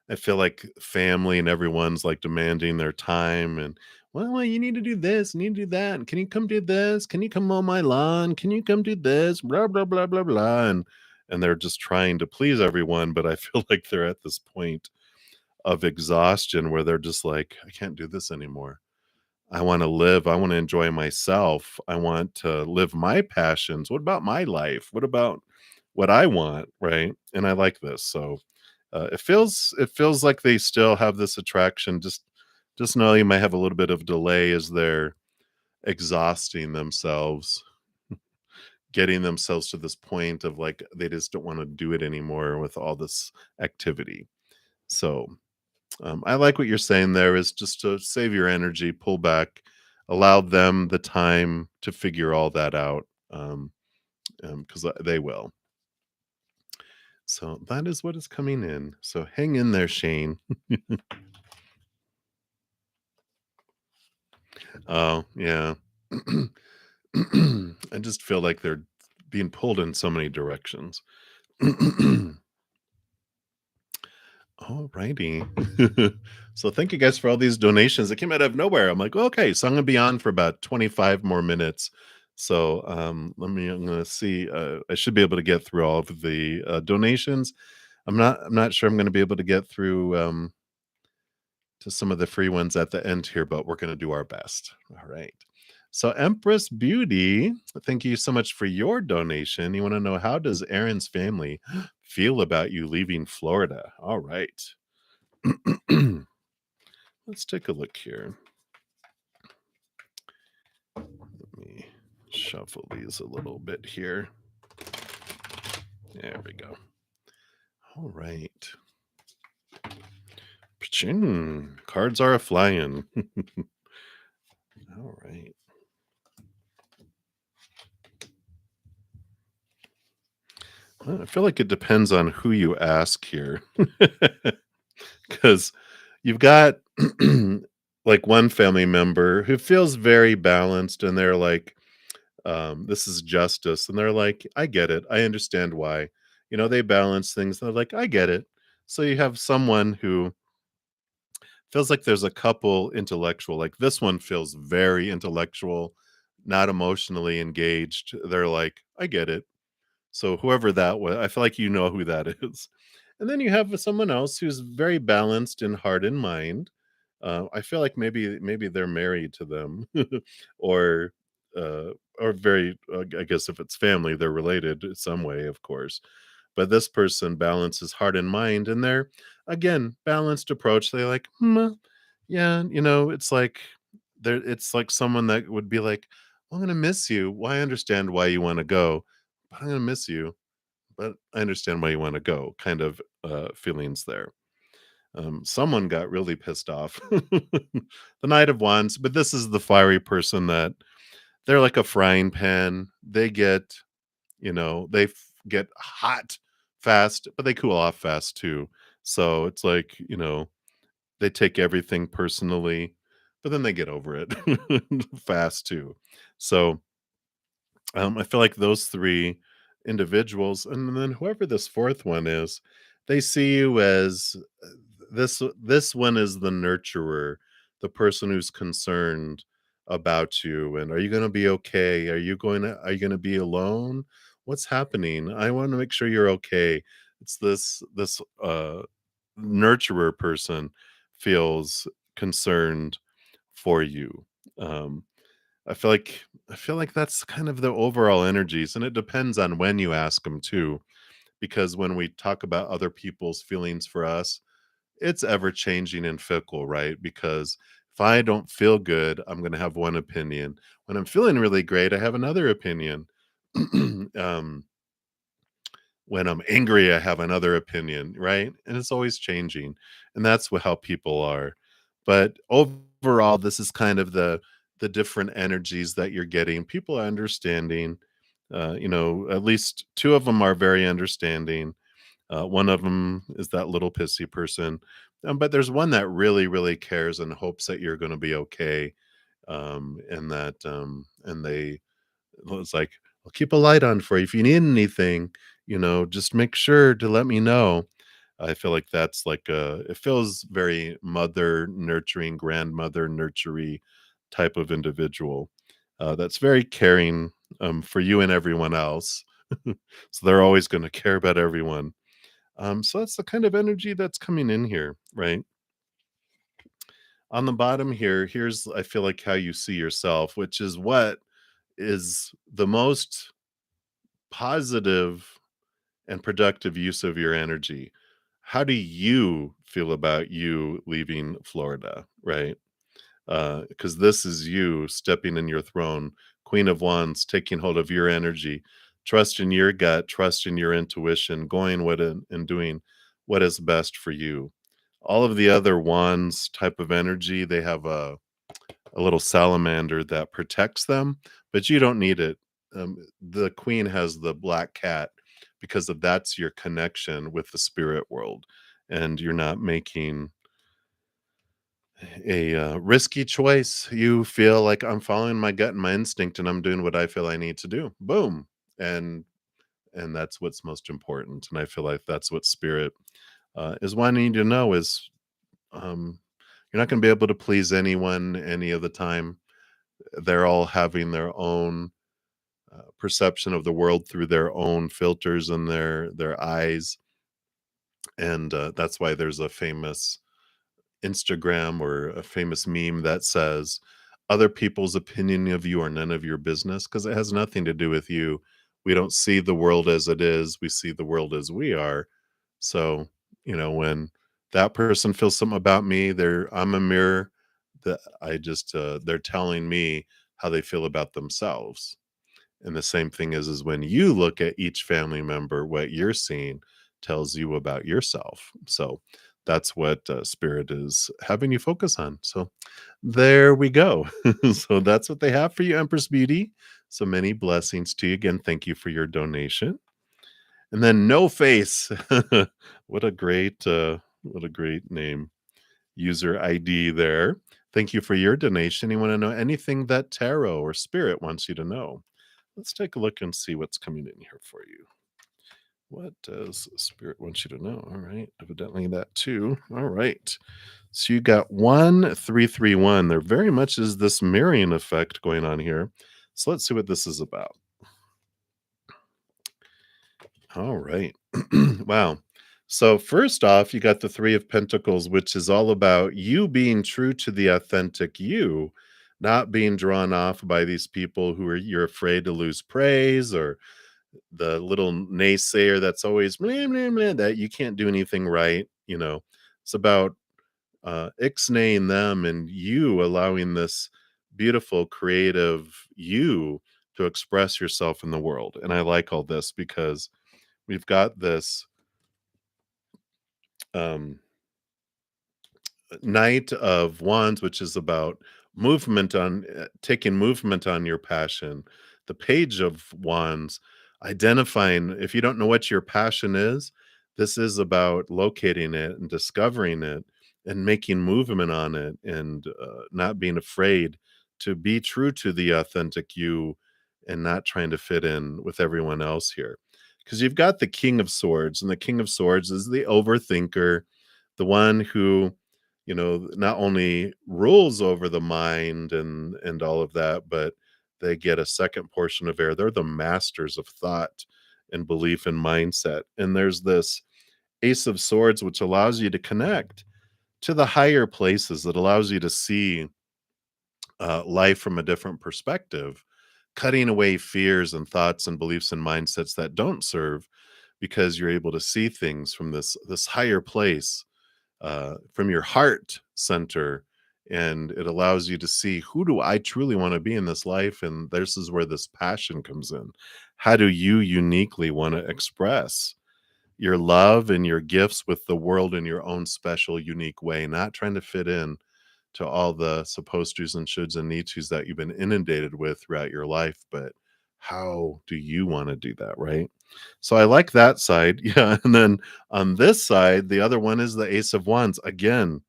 I feel like family and everyone's, like, demanding their time and, "Well, you need to do this, you need to do that, and can you come do this? Can you come mow my lawn? Can you come do this? Blah, blah, blah, blah, blah," and they're just trying to please everyone, but I feel like they're at this point of exhaustion where they're just like, "I can't do this anymore. I wanna live, I wanna enjoy myself, I want to live my passions. What about my life? What about what I want?" Right? And I like this, so it feels like they still have this attraction. Just know you might have a little bit of delay as they're exhausting themselves, getting themselves to this point of like they just don't want to do it anymore with all this activity. So I like what you're saying there is just to save your energy, pull back, allow them the time to figure all that out. Because they will. So that is what is coming in. So hang in there, Shane. Oh, yeah. I just feel like they're being pulled in so many directions. Alrighty. So thank you guys for all these donations that came out of nowhere. I'm like, okay, so I'm gonna be on for about 25 more minutes. So I'm gonna see. I should be able to get through all of the donations. I'm not sure I'm gonna be able to get through to some of the free ones at the end here, but we're going to do our best. All right. So Empress Beauty, thank you so much for your donation. You want to know, how does Aaron's family feel about you leaving Florida? All right. Let's take a look here. Let me shuffle these a little bit here. There we go. All right. Paching. Cards are a flying. All right. Well, I feel like it depends on who you ask here. Because you've got like one family member who feels very balanced and they're like, this is justice. And they're like, I get it. I understand why. They balance things. They're like, I get it. So you have someone who feels like there's a couple intellectual, like this one feels very intellectual, not emotionally engaged. They're like, I get it. So whoever that was, I feel like you know who that is. And then you have someone else who's very balanced in heart and mind. I feel like maybe they're married to them, or uh, or very. I guess if it's family, they're related in some way, of course. But this person balances heart and mind, and they're again balanced approach. They like, yeah, it's like it's like someone that would be like, I'm gonna miss you. Well, I understand why you want to go, but I'm gonna miss you. But I understand why you want to go. Kind of feelings there. Someone got really pissed off. The Knight of Wands, but this is the fiery person that they're like a frying pan. They get, they get hot fast, but they cool off fast too. So it's like, they take everything personally, but then they get over it fast too. So I feel like those 3 individuals, and then whoever this 4th one is, they see you as, this one is the nurturer, the person who's concerned about you, and, "Are you gonna be okay? Are you gonna be alone? What's happening? I wanna make sure you're okay." It's this nurturer person feels concerned for you. Um I feel like that's kind of the overall energies, and it depends on when you ask them too, because when we talk about other people's feelings for us, it's ever changing and fickle, right? Because if I don't feel good, I'm gonna have one opinion. When I'm feeling really great, I have another opinion. um, when I'm angry, I have another opinion, right? And it's always changing. And that's how people are. But overall, this is kind of the different energies that you're getting. People are understanding. At least 2 of them are very understanding. One of them is that little pissy person. But there's one that really, really cares and hopes that you're going to be okay. And they it's like, "I'll keep a light on for you. If you need anything, just make sure to let me know." I feel like that's like it feels very mother nurturing, grandmother nurturing type of individual. That's very caring for you and everyone else. So they're always going to care about everyone. So that's the kind of energy that's coming in here, right? On the bottom here, here's, I feel like, how you see yourself, which is what is the most positive and productive use of your energy. How do you feel about you leaving Florida, right? Because this is you stepping in your throne, Queen of Wands, taking hold of your energy, trust in your gut, trust in your intuition, going and doing what is best for you. All of the other wands type of energy, they have a little salamander that protects them, but you don't need it. The queen has the black cat because of that's your connection with the spirit world, and you're not making a risky choice. You feel like, I'm following my gut and my instinct, and I'm doing what I feel I need to do. Boom, and that's what's most important. And I feel like that's what spirit is wanting you to know is, um, you're not going to be able to please anyone any of the time. They're all having their own perception of the world through their own filters and their eyes, and that's why there's a famous Instagram or a famous meme that says, "Other people's opinion of you are none of your business," because it has nothing to do with you. We don't see the world as it is; we see the world as we are. So, when that person feels something about me, I'm a mirror that they're telling me how they feel about themselves. And the same thing is when you look at each family member, what you're seeing tells you about yourself. So that's what spirit is having you focus on. So there we go. So that's what they have for you, Empress Beauty. So many blessings to you again. Thank you for your donation. And then No Face. What a great name. User ID there. Thank you for your donation. You want to know anything that tarot or spirit wants you to know? Let's take a look and see what's coming in here for you. What does spirit want you to know? All right. Evidently that too. All right. So you got 1331. There very much is this mirroring effect going on here. So let's see what this is about. All right. Wow. So first off, you got the 3 of Pentacles, which is all about you being true to the authentic you, not being drawn off by these people you're afraid to lose praise, or the little naysayer that's always blah, blah, blah, that you can't do anything right. It's about ixnaying them and you allowing this beautiful, creative you to express yourself in the world. And I like all this because we've got this um, Knight of Wands, which is about taking movement on your passion. The Page of Wands, identifying. If you don't know what your passion is, this is about locating it and discovering it and making movement on it, and not being afraid to be true to the authentic you and not trying to fit in with everyone else here. Because you've got the King of Swords, and the King of Swords is the overthinker, the one who, not only rules over the mind and all of that, but they get a second portion of air. They're the masters of thought and belief and mindset. And there's this Ace of Swords, which allows you to connect to the higher places, that allows you to see life from a different perspective, cutting away fears and thoughts and beliefs and mindsets that don't serve, because you're able to see things from this higher place, from your heart center, and it allows you to see, who do I truly want to be in this life, and this is where this passion comes in. How do you uniquely want to express your love and your gifts with the world in your own special, unique way, not trying to fit in to all the supposed tos and shoulds and need tos that you've been inundated with throughout your life, but how do you want to do that, right? So I like that side. Yeah. And then on this side, the other one is the Ace of Wands. Again,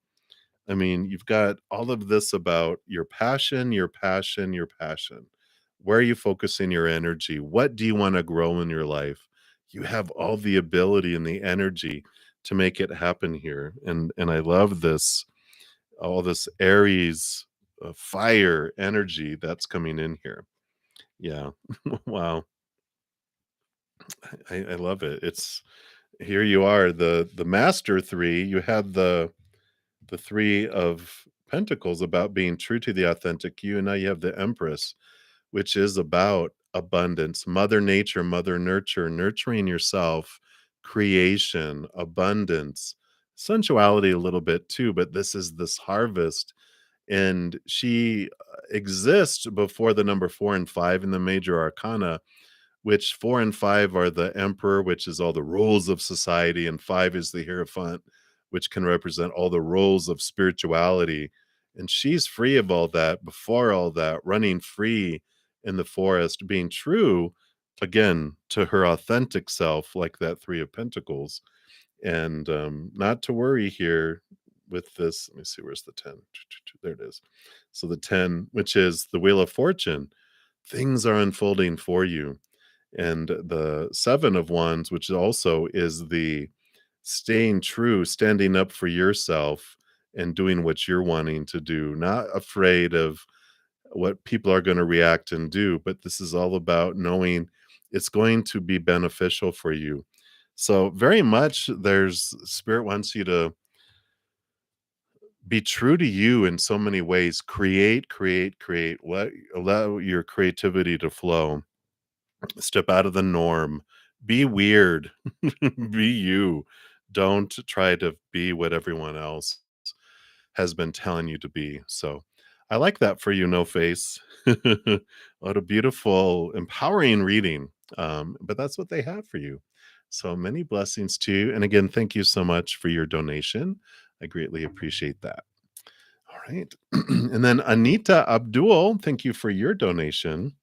I mean, you've got all of this about your passion, your passion, your passion. Where are you focusing your energy? What do you want to grow in your life? You have all the ability and the energy to make it happen here. And I love this, all this Aries fire energy that's coming in here. Yeah. Wow. I love it. It's, here you are, the master three. You had the three of pentacles about being true to the authentic you, and now you have the Empress, which is about abundance, mother nature, mother nurture, nurturing yourself, creation, abundance, sensuality a little bit too, but this is this harvest. And she exists before the number 4 and 5 in the major arcana, which 4 and 5 are the Emperor, which is all the rules of society, and 5 is the Hierophant, which can represent all the roles of spirituality. And she's free of all that, before all that, running free in the forest, being true again to her authentic self, like that Three of Pentacles. And not to worry here with this. Let me see, where's the 10? There it is. So the 10, which is the Wheel of Fortune, things are unfolding for you. And the 7 of Wands, which also is the staying true, standing up for yourself and doing what you're wanting to do, not afraid of what people are going to react and do, but this is all about knowing it's going to be beneficial for you. So very much there's, spirit wants you to be true to you in so many ways. Create, create, create. Let allow your creativity to flow. Step out of the norm. Be weird. Be you. Don't try to be what everyone else has been telling you to be. So I like that for you, No Face. What a beautiful, empowering reading. But that's what they have for you. So many blessings to you. And again, thank you so much for your donation. I greatly appreciate that. All right. And then Anita Abdul, thank you for your donation.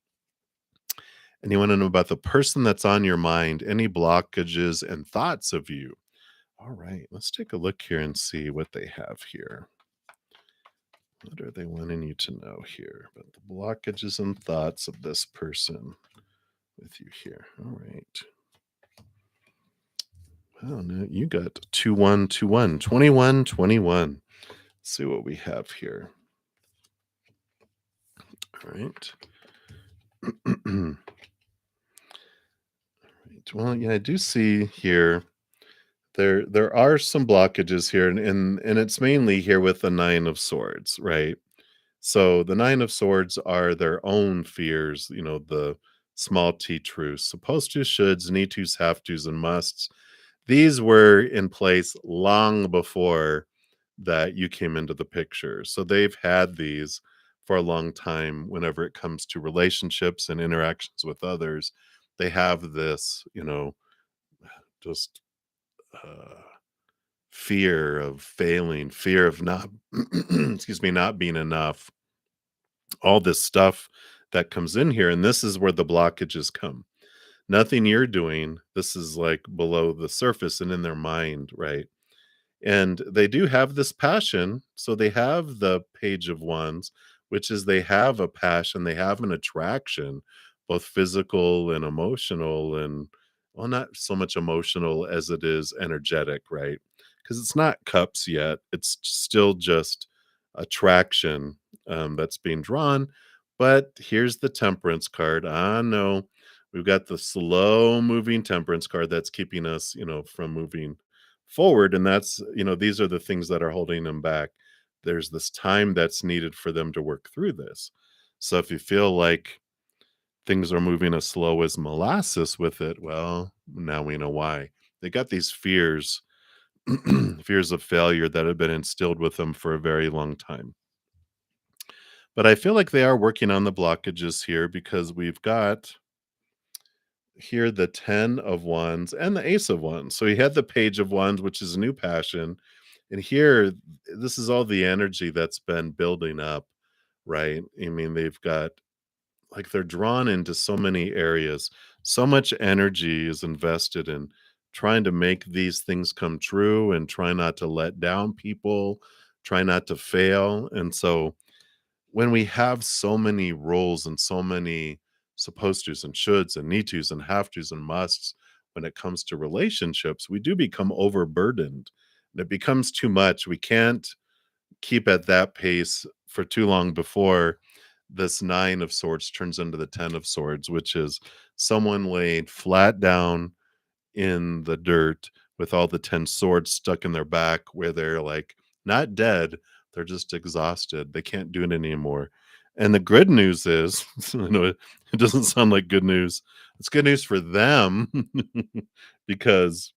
And you want to know about the person that's on your mind, any blockages and thoughts of you. All right, let's take a look here and see what they have here. What are they wanting you to know here about the blockages and thoughts of this person with you here? All right. Oh, no, you got 2121, 2121. Let's see what we have here. All right. Right. Well, yeah, I do see here there are some blockages here, and it's mainly here with the 9 of Swords, right? So the 9 of Swords are their own fears, the small t truths, supposed to, shoulds, need tos, have tos, and musts. These were in place long before that you came into the picture. So they've had these for a long time. Whenever it comes to relationships and interactions with others, they have this, just uh, fear of failing, fear of not, excuse me, not being enough, all this stuff that comes in here. And this is where the blockages come. nothing you're doing. This is like below the surface and in their mind, right? And they do have this passion. So they have the Page of Wands, which is they have a passion, they have an attraction, both physical and emotional, and well, not so much emotional as it is energetic, right? Because it's not cups yet, it's still just attraction that's being drawn. But here's the Temperance card. I know we've got the slow moving Temperance card that's keeping us, from moving forward, and that's, these are the things that are holding them back. There's this time that's needed for them to work through this. So if you feel like things are moving as slow as molasses with it, well, now we know why. They got these fears, fears of failure that have been instilled with them for a very long time. But I feel like they are working on the blockages here, because we've got here the 10 of Wands and the Ace of Wands. So he had the Page of Wands, which is a new passion. And here, this is all the energy that's been building up, right? I mean, they've got like they're drawn into so many areas. So much energy is invested in trying to make these things come true and try not to let down people, try not to fail. And so when we have so many roles and so many supposed tos and shoulds and need tos and have tos and musts when it comes to relationships, we do become overburdened and it becomes too much. We can't keep at that pace for too long before this Nine of Swords turns into the 10 of Swords, which is someone laid flat down in the dirt with all the 10 swords stuck in their back, where they're like not dead, they're just exhausted. They can't do it anymore. And the good news is, I know it doesn't sound like good news. It's good news for them because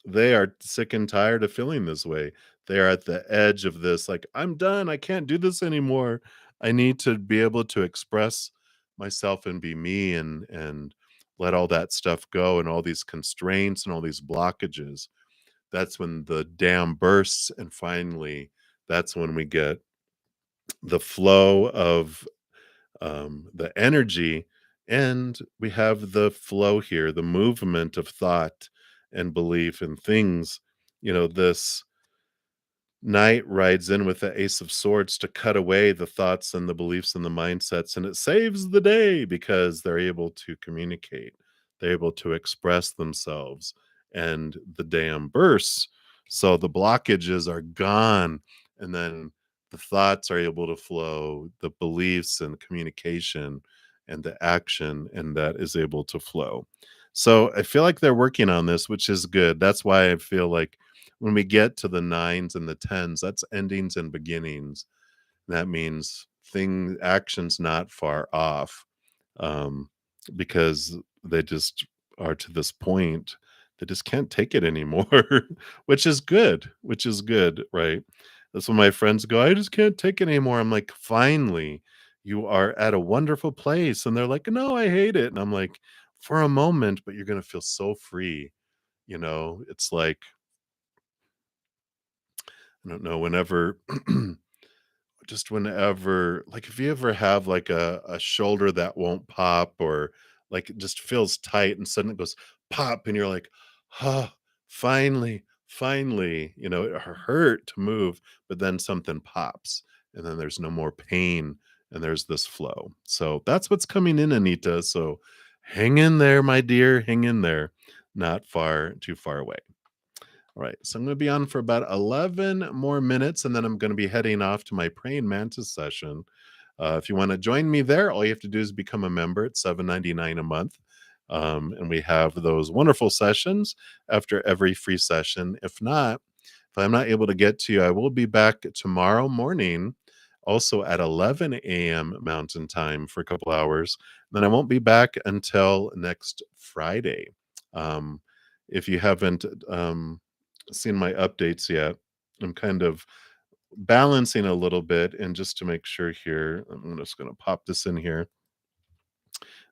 they are sick and tired of feeling this way. They are at the edge of this, like, I'm done. I can't do this anymore. I need to be able to express myself and be me, and let all that stuff go and all these constraints and all these blockages. That's when the dam bursts. And finally, that's when we get the flow of the energy. And we have the flow here, the movement of thought and belief in things. This Knight rides in with the Ace of Swords to cut away the thoughts and the beliefs and the mindsets, and it saves the day because they're able to communicate, they're able to express themselves, and the dam bursts. So the blockages are gone, and then the thoughts are able to flow, the beliefs and communication and the action, and that is able to flow. So I feel like they're working on this, which is good. That's why I feel like when we get to the nines and the tens, that's endings and beginnings. That means actions not far off, um, because they just are to this point. They just can't take it anymore, which is good, right? That's when my friends go, I just can't take it anymore. I'm like, finally, you are at a wonderful place. And they're like, no, I hate it. And I'm like, for a moment, but you're going to feel so free. It's like, I don't know, whenever just whenever, like, if you ever have like a shoulder that won't pop, or like it just feels tight and suddenly it goes pop and you're like, "Ah, finally," it hurt to move, but then something pops and then there's no more pain and there's this flow. So that's what's coming in, Anita. So hang in there, my dear, hang in there. Not far too far away. All right, so I'm going to be on for about 11 more minutes, and then I'm going to be heading off to my praying mantis session. If you want to join me there, all you have to do is become a member. It's $7.99 a month, and we have those wonderful sessions after every free session. If not, if I'm not able to get to you, I will be back tomorrow morning, also at 11 a.m. Mountain Time for a couple hours. Then I won't be back until next Friday. Um, if you haven't seen my updates yet, I'm kind of balancing a little bit. And just to make sure here, I'm just going to pop this in here.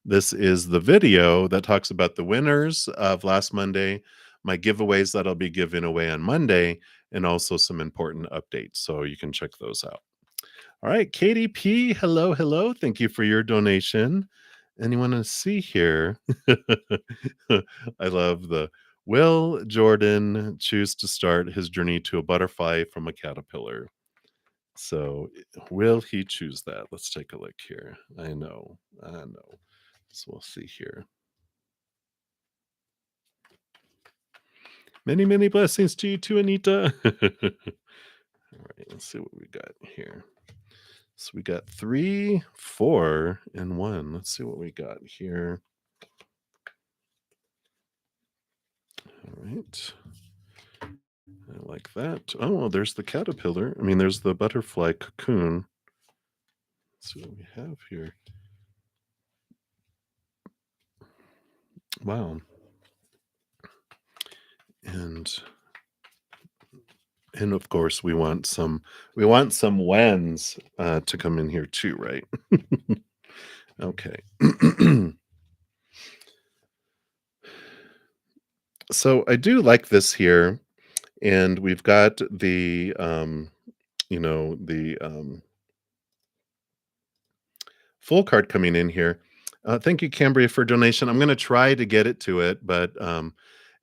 This is the video that talks about the winners of last Monday, my giveaways that I'll be giving away on Monday, and also some important updates. So you can check those out. All right, Katie P. Hello, hello. Thank you for your donation. And you wanna see here I love the will Jordan choose to start his journey to a butterfly from a caterpillar? So, will he choose that? Let's take a look here. I know. So we'll see here. Many, many blessings to you too, Anita. All right, let's see what we got here. So we got 3, 4, and 1. Let's see what we got here. All right. I like that. Oh, well, there's the caterpillar. I mean, there's the butterfly cocoon. Let's see what we have here. Wow. And and of course we want some whens to come in here too, right? Okay. So I do like this here, and we've got the full card coming in here. Thank you, Cambria, for donation. I'm going to try to get it to it, but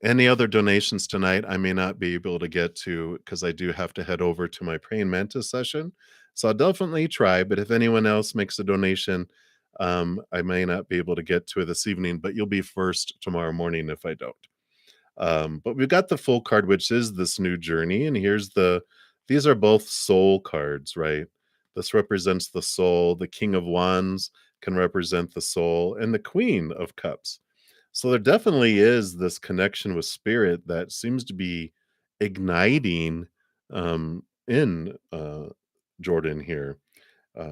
any other donations tonight, I may not be able to get to because I do have to head over to my praying mantis session. So I'll definitely try. But if anyone else makes a donation, I may not be able to get to it this evening. But you'll be first tomorrow morning if I don't. But we've got the full card, which is this new journey. And these are both soul cards, right? This represents the soul. The King of Wands can represent the soul, and the Queen of Cups. So there definitely is this connection with spirit that seems to be igniting in Jordan here,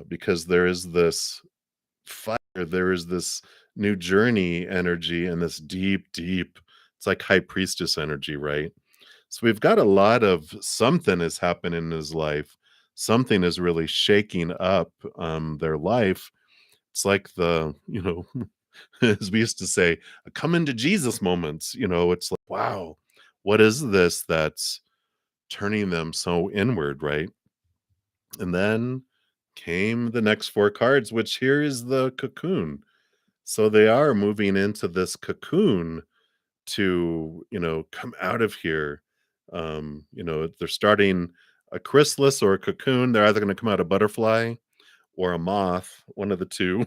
because there is this fire, there is this new journey energy and this deep, deep, it's like high priestess energy, right? So we've got a lot of something has happened in his life. Something is really shaking up their life. It's like as we used to say, a come into Jesus moments. It's like, wow, what is this that's turning them so inward, right? And then came the next 4 cards, which here is the cocoon. So they are moving into this cocoon to, come out of here. They're starting a chrysalis or a cocoon. They're either going to come out a butterfly or a moth, one of the two.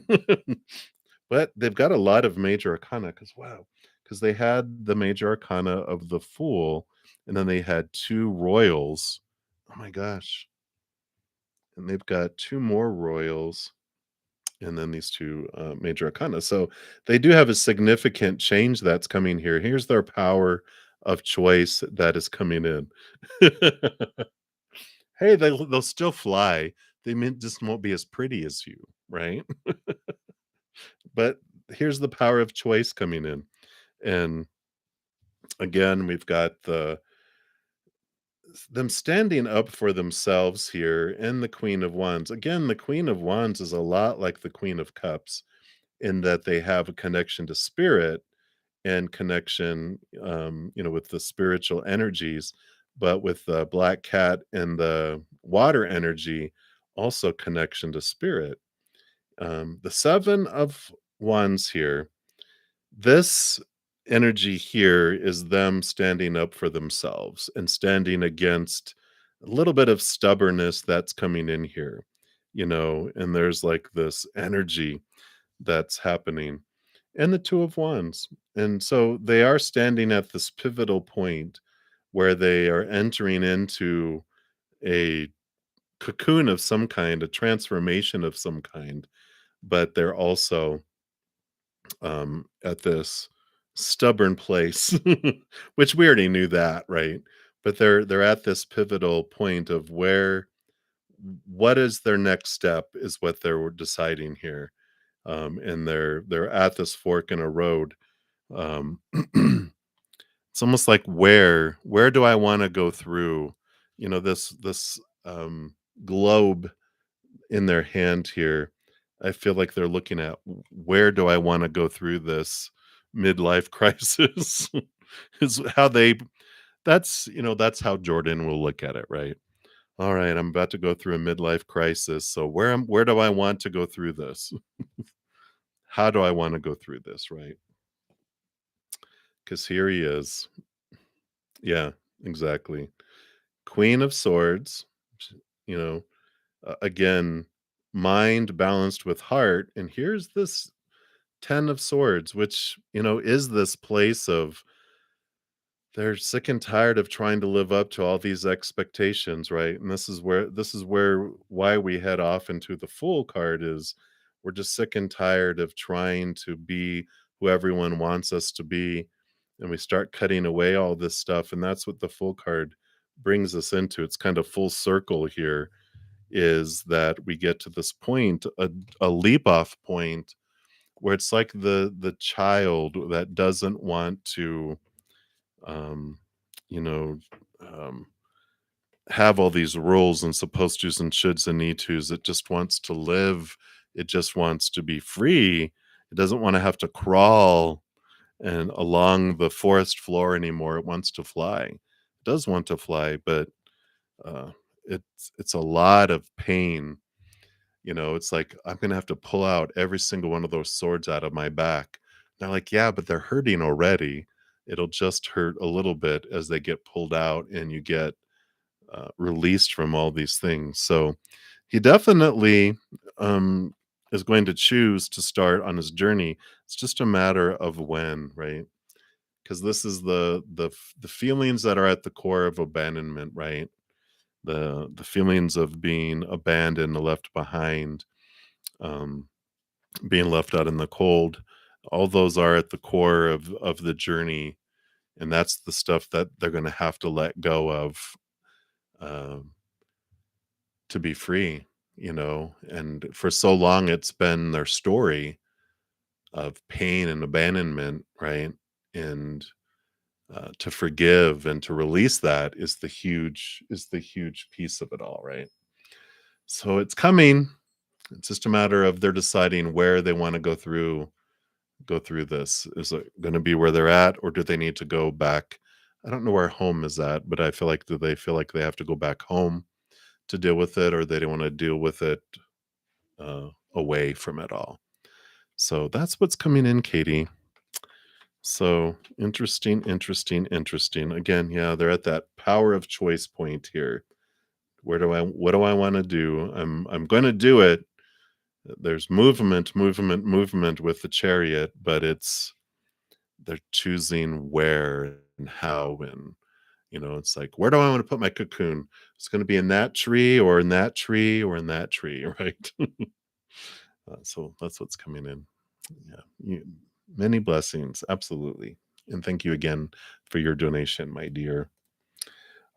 But they've got a lot of major arcana because they had the major arcana of the fool, and then they had 2 royals. Oh my gosh. And they've got 2 more royals, and then these 2 major arcana. So they do have a significant change that's coming here. Here's their power of choice that is coming in. Hey, they'll still fly. Just won't be as pretty as you, right? But here's the power of choice coming in. And again, we've got them standing up for themselves here and the Queen of Wands. Again, the Queen of Wands is a lot like the Queen of Cups in that they have a connection to spirit and connection, with the spiritual energies, but with the black cat and the water energy, also connection to spirit. The 7 of Wands here, this energy here is them standing up for themselves and standing against a little bit of stubbornness that's coming in here, and there's like this energy that's happening, and the 2 of Wands. And so they are standing at this pivotal point where they are entering into a cocoon of some kind, a transformation of some kind, but they're also at this stubborn place, which we already knew that, right? But they're at this pivotal point of what is their next step is what they're deciding here, and they're at this fork in a road. Um, it's almost like where do I want to go through? This globe in their hand here. I feel like they're looking at where do I want to go through this midlife crisis is how they that's how Jordan will look at it, right? All right, I'm about to go through a midlife crisis. So where do I want to go through this? how do I want to go through this, right? Because here he is. Yeah, exactly. Queen of Swords, you know, again, mind balanced with heart. And here's this 10 of Swords, which, is this place of they're sick and tired of trying to live up to all these expectations, right? And this is where why we head off into the Fool card is we're just sick and tired of trying to be who everyone wants us to be. And we start cutting away all this stuff. And that's what the Fool card brings us into. It's kind of full circle here is that we get to this point, a leap off point where it's like the child that doesn't want to um, you know, um, have all these rules and supposed tos and shoulds and need tos. It just wants to live. It just wants to be free. It doesn't want to have to crawl and along the forest floor anymore. It wants to fly. It does want to fly, but uh, it's a lot of pain. It's like I'm gonna have to pull out every single one of those swords out of my back. They're like, yeah, but they're hurting already. It'll just hurt a little bit as they get pulled out and you get released from all these things. So he definitely um, is going to choose to start on his journey. It's just a matter of when, right? Because this is the feelings that are at the core of abandonment, right? The feelings of being abandoned, left behind, um, being left out in the cold. All those are at the core of the journey, and that's the stuff that they're going to have to let go of um, to be free. And for so long, it's been their story of pain and abandonment, right? And to forgive and to release that is the huge piece of it all, right? So it's coming. It's just a matter of they're deciding where they want to go through this. Is it going to be where they're at, or do they need to go back? I don't know where home is at, but I feel like do they feel like they have to go back home to deal with it, or they don't want to deal with it away from it all? So that's what's coming in, Katie. So interesting, interesting, interesting. Again, yeah, they're at that power of choice point here. What do I want to do? I'm going to do it. There's movement, movement, movement with the chariot, but they're choosing where and how, and it's like, where do I want to put my cocoon? It's going to be in that tree or in that tree or in that tree, right? So that's what's coming in. Yeah, many blessings, absolutely. And thank you again for your donation, my dear.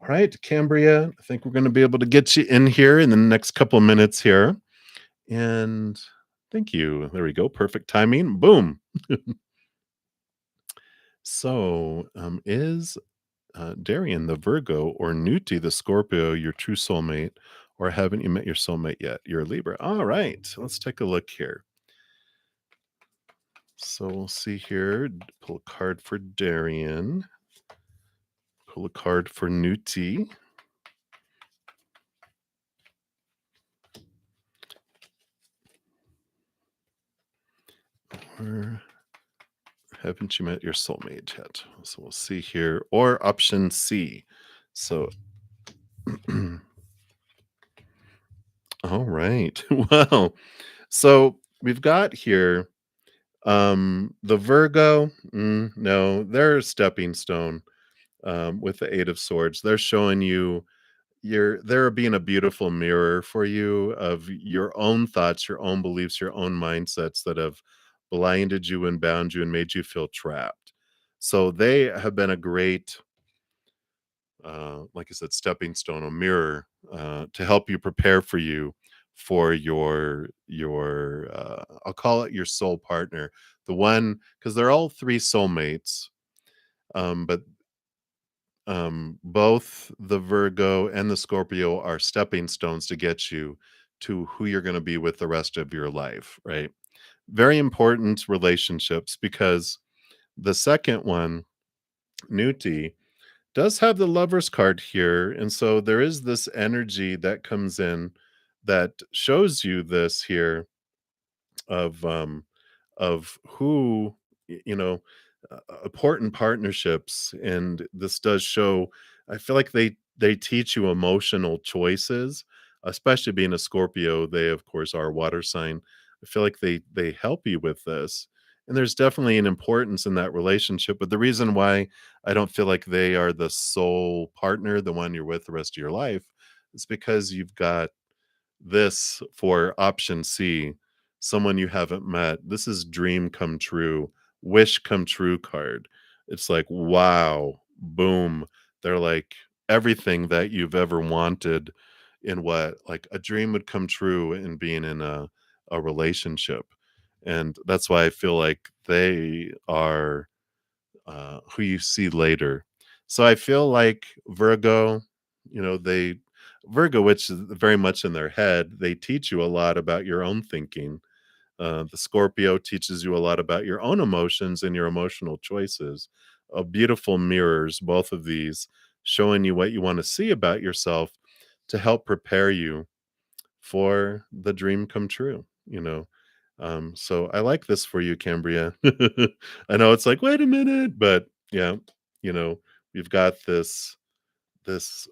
All right, Cambria, I think we're going to be able to get you in here in the next couple of minutes here. And thank you. There we go. Perfect timing. Boom. So, is Darian the Virgo or Nuti the Scorpio your true soulmate, or haven't you met your soulmate yet? You're a Libra. All right, let's take a look here. So we'll see here. Pull a card for Darian. Pull a card for Nuti. Or haven't you met your soulmate yet? So we'll see here. Or option C. So, all right. Well, so we've got here the Virgo. No, they're a stepping stone with the Eight of Swords. They're showing you they're being a beautiful mirror for you of your own thoughts, your own beliefs, your own mindsets that have blinded you and bound you and made you feel trapped. So they have been a great like I said, stepping stone, a mirror to help you prepare for you for your I'll call it your soul partner, the one, because they're all three soulmates, but both the Virgo and the Scorpio are stepping stones to get you to who you're going to be with the rest of your life, right? Very important relationships, because the second one, Nuti, does have the Lover's card here. And so there is this energy that comes in that shows you this here of of who, you know, important partnerships, and this does show. I feel like they teach you emotional choices, especially being a Scorpio. They, of course, are a water sign. I feel like they help you with this, and there's definitely an importance in that relationship. But the reason why I don't feel like they are the sole partner, the one you're with the rest of your life, is because you've got this for option C, someone you haven't met. This is dream come true, wish come true card. It's like, wow, boom. They're like everything that you've ever wanted in what like a dream would come true in being in a relationship. And that's why I feel like they are who you see later. So I feel like Virgo, they Virgo, which is very much in their head, they teach you a lot about your own thinking. The Scorpio teaches you a lot about your own emotions and your emotional choices. Beautiful mirrors, both of these, showing you what you want to see about yourself to help prepare you for the dream come true. So I like this for you, Cambria. I know it's like, wait a minute, but yeah, you know, we've got this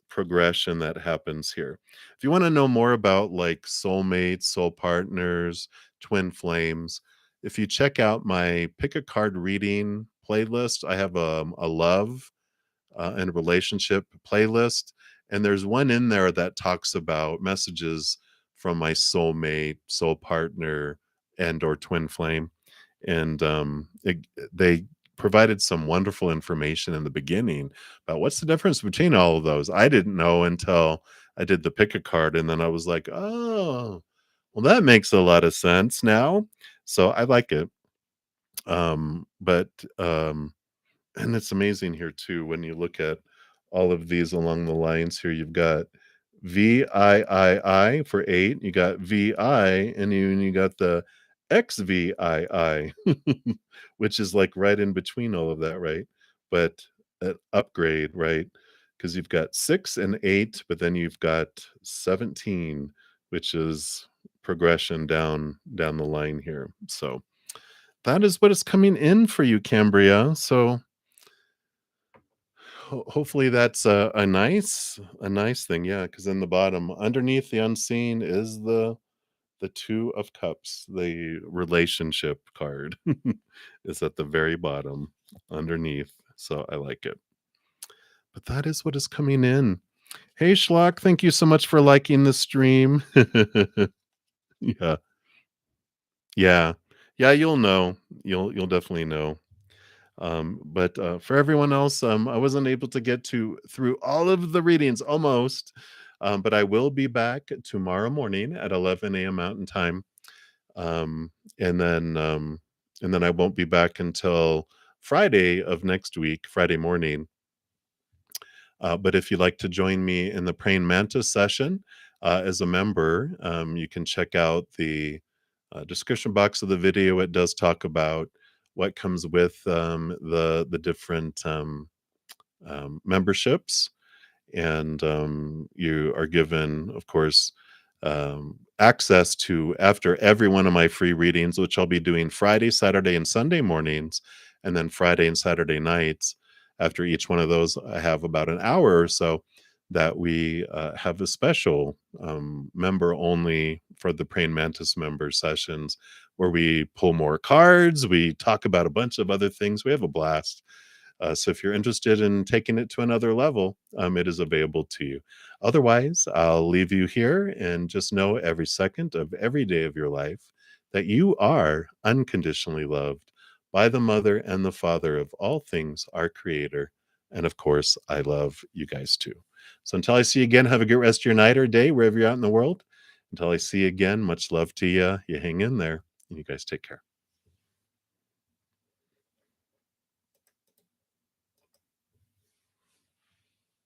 progression that happens here. If you want to know more about like soulmates, soul partners, twin flames, if you check out my pick a card reading playlist, I have a love and relationship playlist. And there's one in there that talks about messages from my soulmate, soul partner, and or twin flame. And they provided some wonderful information in the beginning about what's the difference between all of those. I didn't know until I did the pick a card, and then I was like, oh, well, that makes a lot of sense now. So I like it. But and it's amazing here too when you look at all of these along the lines here. You've got VIII for 8, you got VI, and you got the XVII, which is like right in between all of that, right? But an upgrade, right? Because you've got 6 and 8, but then you've got 17, which is progression down the line here. So that is what is coming in for you, Cambria. So hopefully that's a nice thing, yeah. Because in the bottom, underneath the unseen is the 2 of cups, the relationship card is at the very bottom underneath, so I like it. But that is what is coming in. Hey, Schlock, thank you so much for liking the stream. Yeah, yeah. Yeah, you'll know. You'll definitely know. But for everyone else, I wasn't able to get to through all of the readings almost, but I will be back tomorrow morning at 11 a.m. Mountain Time, um, and then I won't be back until Friday of next week, Friday morning. But if you'd like to join me in the praying mantis session as a member, you can check out the description box of the video. It does talk about what comes with the different memberships, and you are given, of course, access to after every one of my free readings, which I'll be doing Friday, Saturday, and Sunday mornings, and then Friday and Saturday nights. After each one of those, I have about an hour or so that we have a special member only for the Praying Mantis member sessions where we pull more cards, we talk about a bunch of other things, we have a blast. So if you're interested in taking it to another level, it is available to you. Otherwise, I'll leave you here and just know every second of every day of your life that you are unconditionally loved by the mother and the father of all things, our creator. And of course, I love you guys too. So until I see you again, have a good rest of your night or day, wherever you're out in the world. Until I see you again, much love to you. You hang in there, and you guys take care.